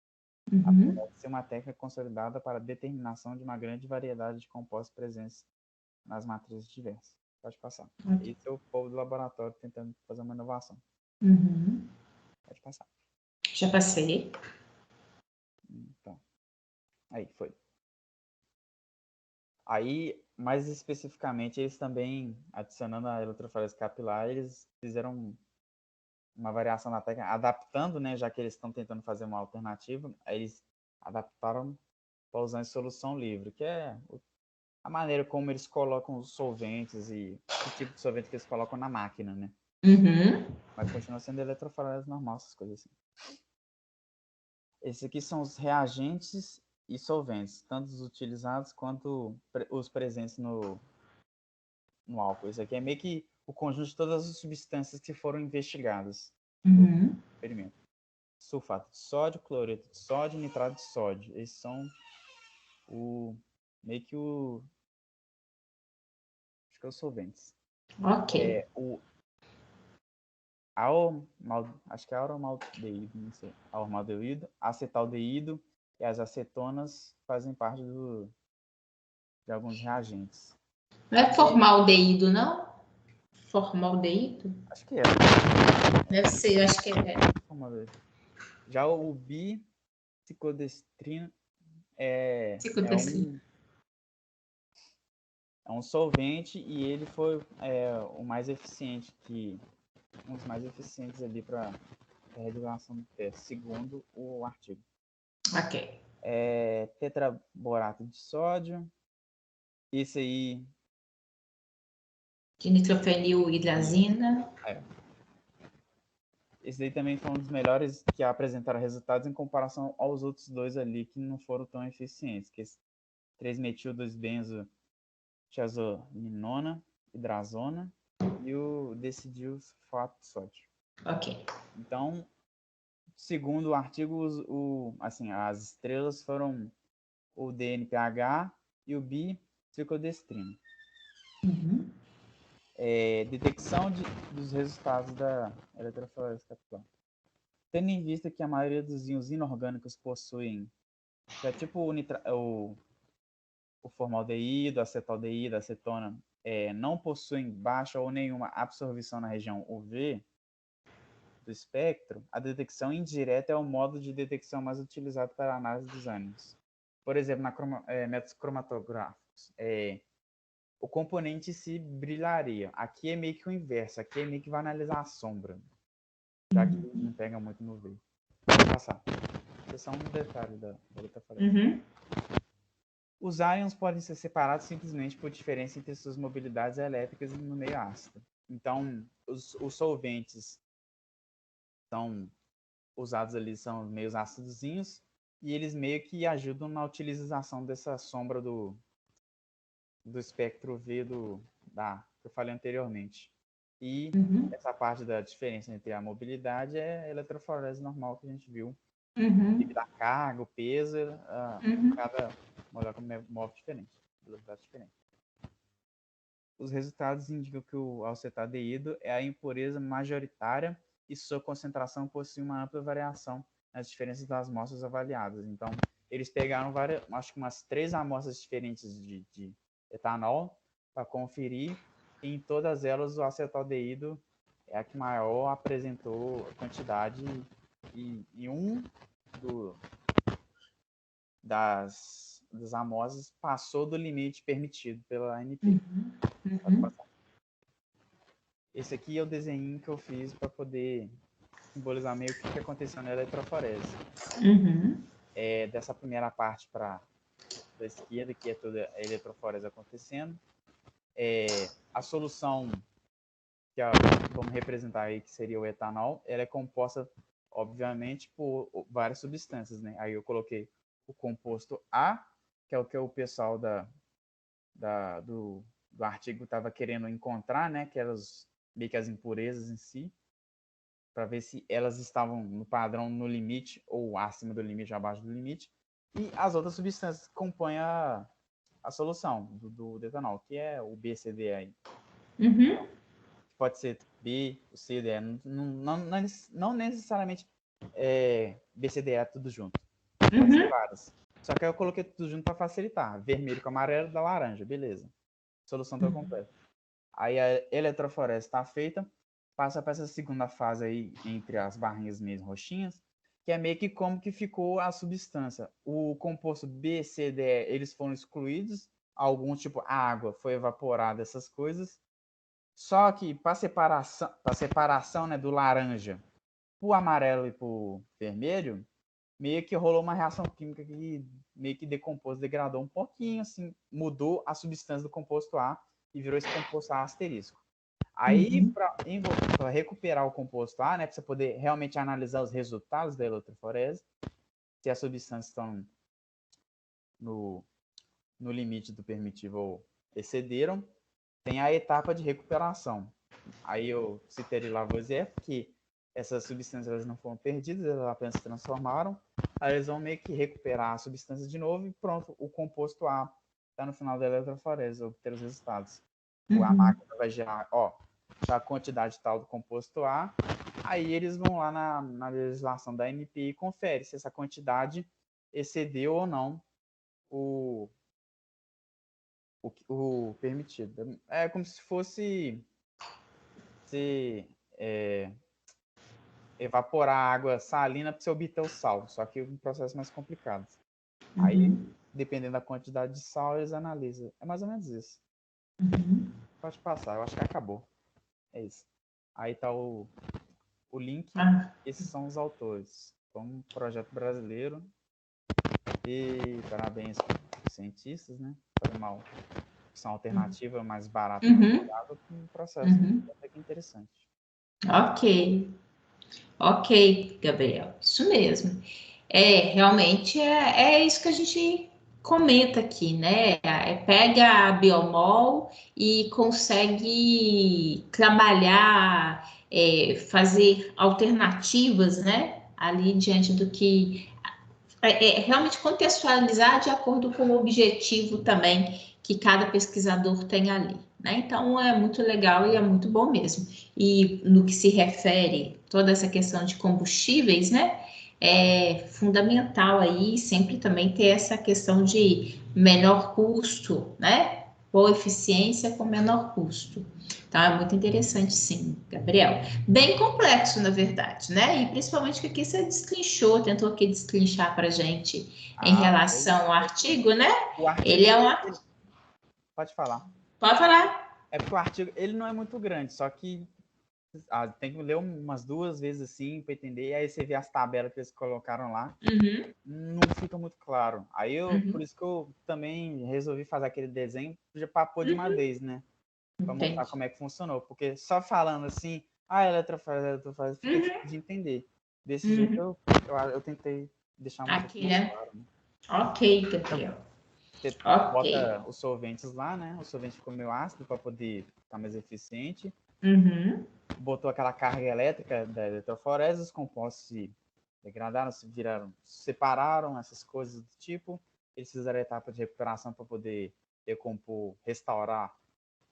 apesar de ser uma técnica consolidada para a determinação de uma grande variedade de compostos presentes nas matrizes diversas. Pode passar. Esse é o povo do laboratório tentando fazer uma inovação. Pode passar. Já passei. Então, aí, foi. Aí, mais especificamente, eles também, adicionando a eletroforese capilar, eles fizeram uma variação na técnica, adaptando, né, já que eles estão tentando fazer uma alternativa, aí eles adaptaram para usar em solução livre, que é a maneira como eles colocam os solventes e que tipo de solvente que eles colocam na máquina, né? Mas continua sendo eletroforese normal, essas coisas assim. Esses aqui são os reagentes e solventes, tanto os utilizados quanto os presentes no álcool. Isso aqui é meio que o conjunto de todas as substâncias que foram investigadas no experimento. Sulfato de sódio, cloreto de sódio, nitrato de sódio. Esses são meio que acho que é os solventes. Ok. Acho que é aromaldeído, não sei. Aromaldeído, acetaldeído e as acetonas fazem parte de alguns reagentes. Não é formaldeído, não? Formaldeído? Acho que é. Deve ser, eu acho que é. Já o biciclodestrina é um solvente e ele foi o mais eficiente um dos mais eficientes ali para a regulação do teste, segundo o artigo. Ok. Tetraborato de sódio. Esse aí... De nitrofenilhidrazina. Esse aí também foi um dos melhores que apresentaram resultados em comparação aos outros dois ali que não foram tão eficientes, que é 3-metil-2-benzo-tiazolinona, hidrazona e o decidilsulfato de sódio. Ok. Então, segundo o artigo, as estrelas foram o DNPH e o biciclodestrina. Detecção dos resultados da eletroforese capilar. Tendo em vista que a maioria dos íons inorgânicos possuem, que é tipo o formaldeído, acetaldeído, acetona, não possuem baixa ou nenhuma absorção na região UV do espectro, a detecção indireta é o modo de detecção mais utilizado para a análise dos ânions. Por exemplo, métodos cromatográficos, o componente se brilharia. Aqui é meio que o inverso, aqui é meio que vai analisar a sombra, já que não pega muito no V. Vou passar. Esse é só um detalhe da eletroforese. Os íons podem ser separados simplesmente por diferença entre suas mobilidades elétricas no meio ácido. Então, os solventes são usados ali, são meios ácidozinhos, e eles meio que ajudam na utilização dessa sombra do espectro V que eu falei anteriormente. E essa parte da diferença entre a mobilidade é a eletroforese normal que a gente viu. Devido à carga, o peso, cada molécula move diferente, velocidade diferente. Os resultados indicam que o acetadeído é a impureza majoritária e sua concentração possui uma ampla variação nas diferenças das amostras avaliadas. Então, eles pegaram acho que umas 3 amostras diferentes de etanol para conferir, e em todas elas o acetaldeído é a que maior apresentou a quantidade, e das amostras passou do limite permitido pela ANP. Esse aqui é o desenho que eu fiz para poder simbolizar meio o que aconteceu na eletroforese. Dessa primeira parte para da esquerda, que é toda a eletroforese acontecendo. A solução que vamos representar aí, que seria o etanol, ela é composta, obviamente, por várias substâncias, né? Aí eu coloquei o composto A, que é o que o pessoal do artigo estava querendo encontrar, né? Que eram meio que as impurezas em si, para ver se elas estavam no padrão no limite, ou acima do limite, ou abaixo do limite. E as outras substâncias que compõem a solução do etanol, que é o BCD aí. Pode ser B, o C, D, não necessariamente BCDE tudo junto. Pode ser várias. Só que aí eu coloquei tudo junto para facilitar. Vermelho com amarelo da laranja, beleza. Solução tá completa. Aí a eletroforese está feita, passa para essa segunda fase aí, entre as barrinhas mesmo roxinhas, que é meio que como que ficou a substância. O composto B, C, D, E, eles foram excluídos, alguns, tipo, a água foi evaporada, essas coisas. Só que para separação, né, do laranja pro amarelo e pro vermelho, meio que rolou uma reação química que meio que decompôs, degradou um pouquinho, assim, mudou a substância do composto A e virou esse composto A asterisco. Aí, para recuperar o composto A, né, para você poder realmente analisar os resultados da eletroforese, se as substâncias estão no limite do permitível ou excederam, tem a etapa de recuperação. Aí eu citei Lavoisier, porque essas substâncias elas não foram perdidas, elas apenas se transformaram. Aí eles vão meio que recuperar a substância de novo e pronto, o composto A está no final da eletroforese, obter os resultados. A máquina vai gerar, a quantidade tal do composto A, aí eles vão lá na legislação da ANP e confere se essa quantidade excedeu ou não o permitido. É como se fosse evaporar a água salina para você obter o sal, só que um processo mais complicado. Aí, dependendo da quantidade de sal, eles analisam. É mais ou menos isso. Pode passar, eu acho que acabou. É isso. Aí tá o link. Esses são os autores. Foi um projeto brasileiro. E parabéns aos cientistas, né? Foi uma opção alternativa mais barata e um processo até que interessante. Ok, Gabriel, isso mesmo. Realmente é isso que a gente comenta aqui, né? Pega a Biomol e consegue trabalhar, fazer alternativas, né? Ali diante do que realmente contextualizar de acordo com o objetivo também que cada pesquisador tem ali, né? Então é muito legal e é muito bom mesmo. E no que se refere toda essa questão de combustíveis, né? É fundamental aí sempre também ter essa questão de menor custo, né? Boa eficiência com menor custo. Então é muito interessante, sim, Gabriel. Bem complexo, na verdade, né? E principalmente que aqui você destrinchou, tentou aqui destrinchar para a gente em relação ao artigo, né? O artigo, ele é Pode falar. Pode falar. É porque o artigo ele não é muito grande, só que tem que ler umas 2 vezes assim para entender, e aí você vê as tabelas que eles colocaram lá, não fica muito claro. Aí por isso que eu também resolvi fazer aquele desenho para pôr de uma vez, né? Para mostrar como é que funcionou, porque só falando assim, eletroforese, fica difícil de entender. Desse jeito eu tentei deixar um pouco mais claro. Né? Ok, Gabriel. Você bota os solventes lá, né? O solvente ficou meio ácido para poder ficar mais eficiente. Botou aquela carga elétrica da eletroforese, os compostos se degradaram, separaram, essas coisas do tipo. Eles fizeram a etapa de recuperação para poder decompor, restaurar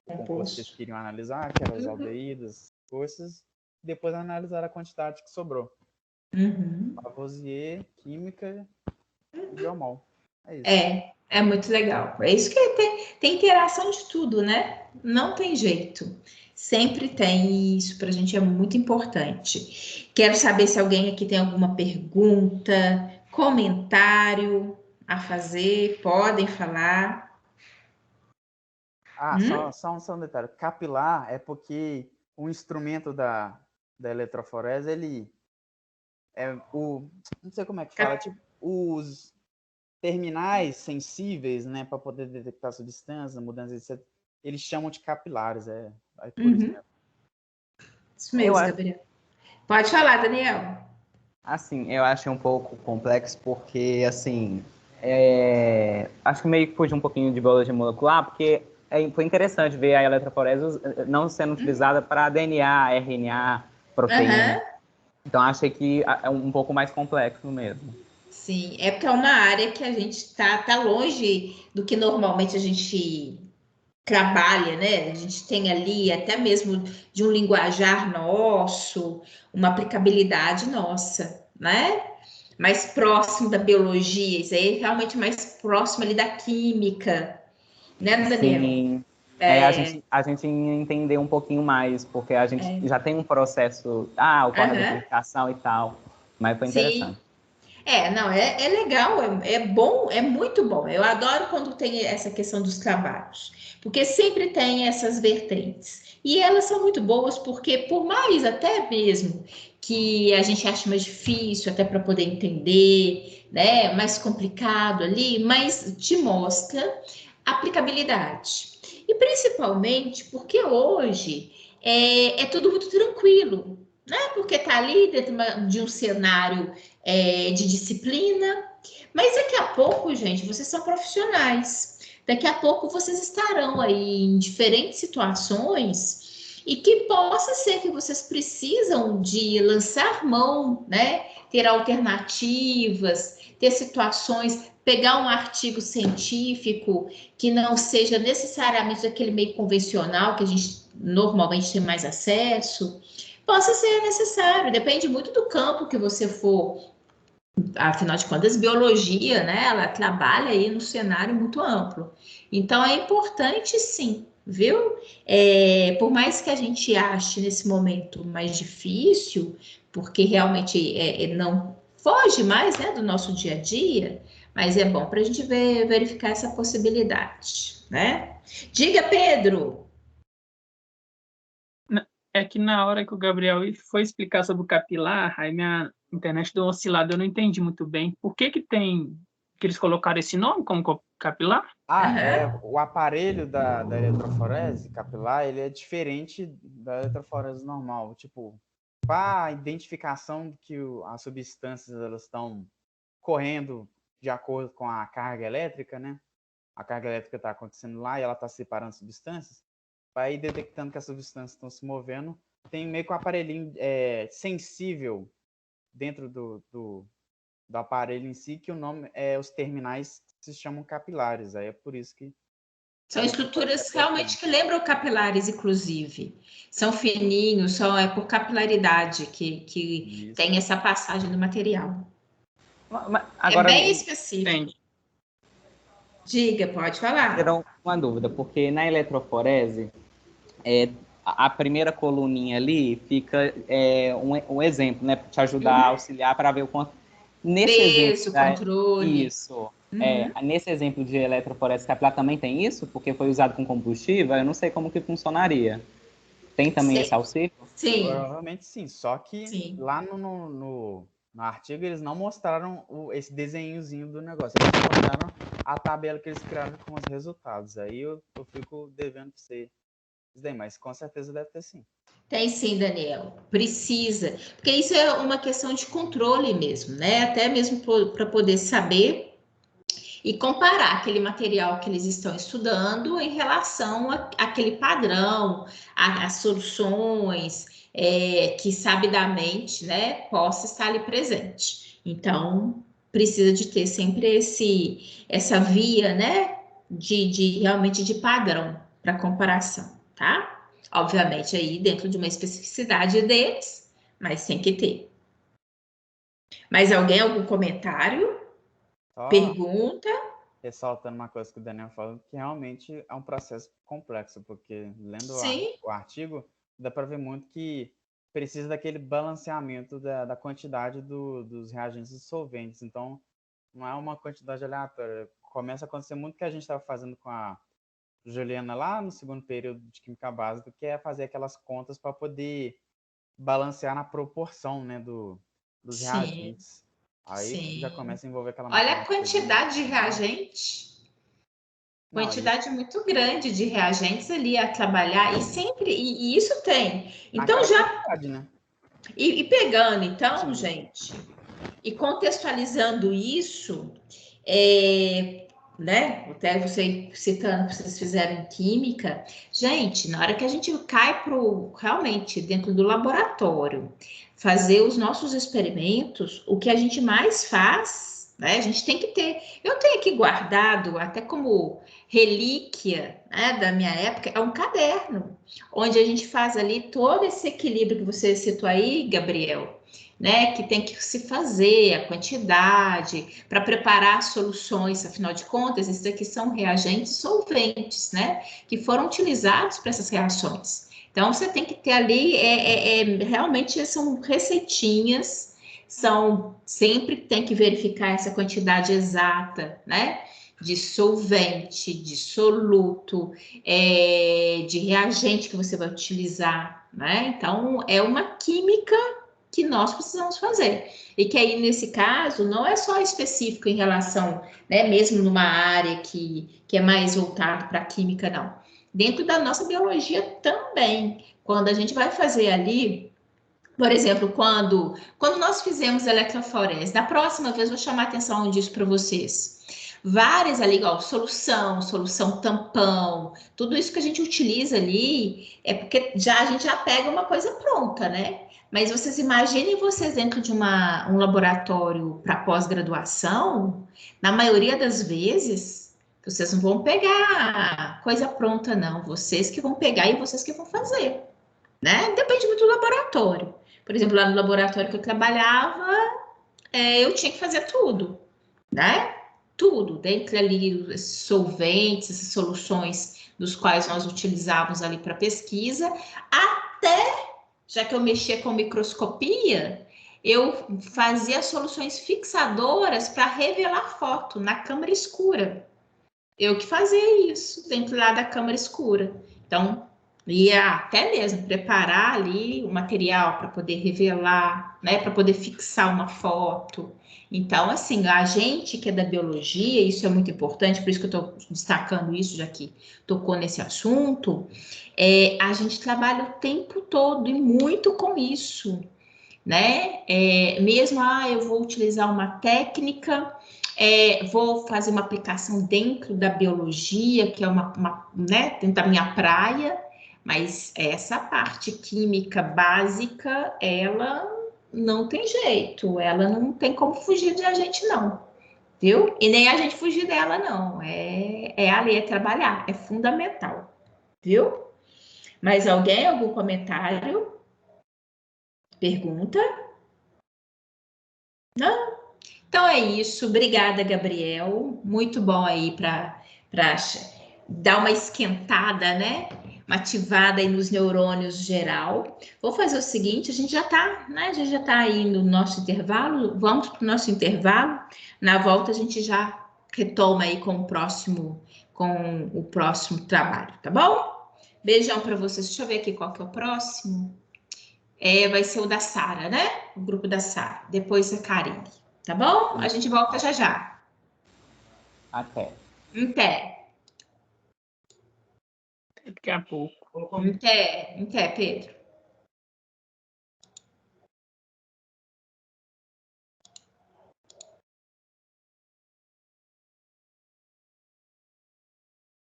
o composto que eles queriam analisar, que eram os aldeídos, forças. Depois analisaram a quantidade que sobrou. Lavoisier, química e biomol. É isso. É muito legal. É isso que tem interação de tudo, né? Não tem jeito. Sempre tem isso, para a gente é muito importante. Quero saber se alguém aqui tem alguma pergunta, comentário a fazer, podem falar. Só um detalhe. Capilar é porque o instrumento da eletroforese, ele não sei como é que fala, tipo, os terminais sensíveis, né, para poder detectar substância, mudanças, etc., eles chamam de capilares, por isso mesmo. Isso mesmo, Gabriel. Pode falar, Daniel. Assim, eu achei um pouco complexo porque, assim, acho que meio que fugiu um pouquinho de biologia molecular, porque foi interessante ver a eletroforese não sendo utilizada para DNA, RNA, proteína. Então, achei que é um pouco mais complexo mesmo. Sim, é porque é uma área que a gente está longe do que normalmente a gente trabalha, né? A gente tem ali até mesmo de um linguajar nosso, uma aplicabilidade nossa, né? mais próximo da biologia, isso aí é realmente mais próximo ali da química, né, Daniel? Sim. A gente entender um pouquinho mais, porque a gente já tem um processo, ocorre a verificação e tal, mas foi interessante. Não, é legal, é bom, é muito bom. Eu adoro quando tem essa questão dos trabalhos, porque sempre tem essas vertentes. E elas são muito boas porque, por mais até mesmo que a gente ache mais difícil, até para poder entender, né, mais complicado ali, mas te mostra aplicabilidade. E principalmente porque hoje é tudo muito tranquilo, né? Porque tá ali dentro de um cenário de disciplina, mas daqui a pouco, gente, vocês são profissionais. Daqui a pouco vocês estarão aí em diferentes situações e que possa ser que vocês precisam de lançar mão, né? Ter alternativas, ter situações, pegar um artigo científico que não seja necessariamente daquele meio convencional que a gente normalmente tem mais acesso, possa ser necessário, depende muito do campo que você for. Afinal de contas, biologia, né, ela trabalha aí no cenário muito amplo. Então, é importante sim, viu? Por mais que a gente ache nesse momento mais difícil, porque realmente não foge mais, né, do nosso dia a dia, mas é bom para a gente verificar essa possibilidade, né? Diga, Pedro! É que na hora que o Gabriel foi explicar sobre o capilar, aí minha internet deu uma oscilada, eu não entendi muito bem. Por que eles colocaram esse nome como capilar? O aparelho da eletroforese capilar, ele é diferente da eletroforese normal. Tipo, para a identificação de que as substâncias elas estão correndo de acordo com a carga elétrica, né? A carga elétrica está acontecendo lá e ela está separando substâncias. Vai ir detectando que as substâncias estão se movendo. Tem meio que um aparelhinho sensível dentro do aparelho em si, que o nome os terminais se chamam capilares. Aí é por isso que são estruturas realmente que lembram capilares, inclusive. São fininhos, é por capilaridade que tem essa passagem do material. Agora, é bem específico. Diga, pode falar. Terão uma dúvida, porque na eletroforese, a primeira coluninha ali fica um exemplo, né? Para te ajudar a auxiliar para ver o quanto. Peso, controle. Isso. Nesse exemplo de eletroforese capilar também tem isso? Porque foi usado com combustível, eu não sei como que funcionaria. Tem também esse auxílio? Sim. Provavelmente sim, só que lá no artigo eles não mostraram esse desenhozinho do negócio, eles mostraram a tabela que eles criaram com os resultados. Aí eu fico devendo para você isso daí, mas com certeza deve ter sim. Tem sim, Daniel. Precisa. Porque isso é uma questão de controle mesmo, né? Até mesmo para poder saber e comparar aquele material que eles estão estudando em relação àquele padrão, às soluções que sabidamente, né, possa estar ali presente. Então, precisa de ter sempre essa via, né, de realmente de padrão para comparação, tá? Obviamente aí dentro de uma especificidade deles, mas tem que ter. Mais algum comentário? Pergunta? Ressaltando uma coisa que o Daniel falou, que realmente é um processo complexo, porque lendo o artigo, dá para ver muito que precisa daquele balanceamento da quantidade dos reagentes e solventes. Então, não é uma quantidade aleatória. Começa a acontecer muito o que a gente estava fazendo com a Juliana lá no segundo período de Química Básica, que é fazer aquelas contas para poder balancear na proporção, né, dos reagentes. Aí já começa a envolver aquela... Olha a quantidade de reagente. Quantidade muito grande de reagentes ali a trabalhar, e sempre, e isso tem. Então já... Né? E pegando, então, gente, e contextualizando isso, né? Até você citando que vocês fizeram em química, gente, na hora que a gente cai realmente dentro do laboratório, fazer os nossos experimentos, o que a gente mais faz, né? A gente tem que ter. Eu tenho aqui guardado, até como relíquia, né, da minha época, é um caderno, onde a gente faz ali todo esse equilíbrio que você citou aí, Gabriel, né, que tem que se fazer, a quantidade, para preparar soluções, afinal de contas, esses aqui são reagentes solventes, né, que foram utilizados para essas reações. Então, você tem que ter ali, realmente são receitinhas, sempre tem que verificar essa quantidade exata, né, de solvente, de soluto, de reagente que você vai utilizar, né? Então, é uma química que nós precisamos fazer. E que aí, nesse caso, não é só específico em relação, né, mesmo numa área que é mais voltado para a química, não. Dentro da nossa biologia também. Quando a gente vai fazer ali, por exemplo, quando nós fizemos eletroforese, da próxima vez eu vou chamar a atenção disso para vocês. Várias ali, igual solução tampão, tudo isso que a gente utiliza ali é porque a gente já pega uma coisa pronta, né? Mas vocês imaginem vocês dentro de um laboratório para pós-graduação, na maioria das vezes, vocês não vão pegar coisa pronta, não. Vocês que vão pegar e vocês que vão fazer, né? Depende muito do laboratório. Por exemplo, lá no laboratório que eu trabalhava, eu tinha que fazer tudo, né? Tudo, dentro ali, esses solventes, essas soluções dos quais nós utilizávamos ali para pesquisa, até, já que eu mexia com microscopia, eu fazia soluções fixadoras para revelar foto na câmara escura. Eu que fazia isso dentro lá da câmara escura. Então, ia até mesmo preparar ali o material para poder revelar, né, para poder fixar uma foto. Então, assim, a gente que é da biologia, isso é muito importante, por isso que eu estou destacando isso, já que tocou nesse assunto, a gente trabalha o tempo todo e muito com isso, né? Mesmo, eu vou utilizar uma técnica, vou fazer uma aplicação dentro da biologia, que é né, dentro da minha praia, mas essa parte química básica, ela não tem jeito, ela não tem como fugir da gente, não, viu? E nem a gente fugir dela, não. Ali, trabalhar, é fundamental, viu? Mais alguém? Algum comentário? Pergunta? Não? Então é isso. Obrigada, Gabriel. Muito bom aí para dar uma esquentada, né? Uma ativada aí nos neurônios geral. Vou fazer o seguinte, a gente já está, né? A gente já está aí no nosso intervalo. Vamos para o nosso intervalo. Na volta a gente já retoma aí com o próximo trabalho, tá bom? Beijão para vocês. Deixa eu ver aqui qual que é o próximo. Vai ser o da Sara, né? O grupo da Sara. Depois a Karine. Tá bom? A gente volta já já. Até. Até. Daqui a pouco. Até, Pedro.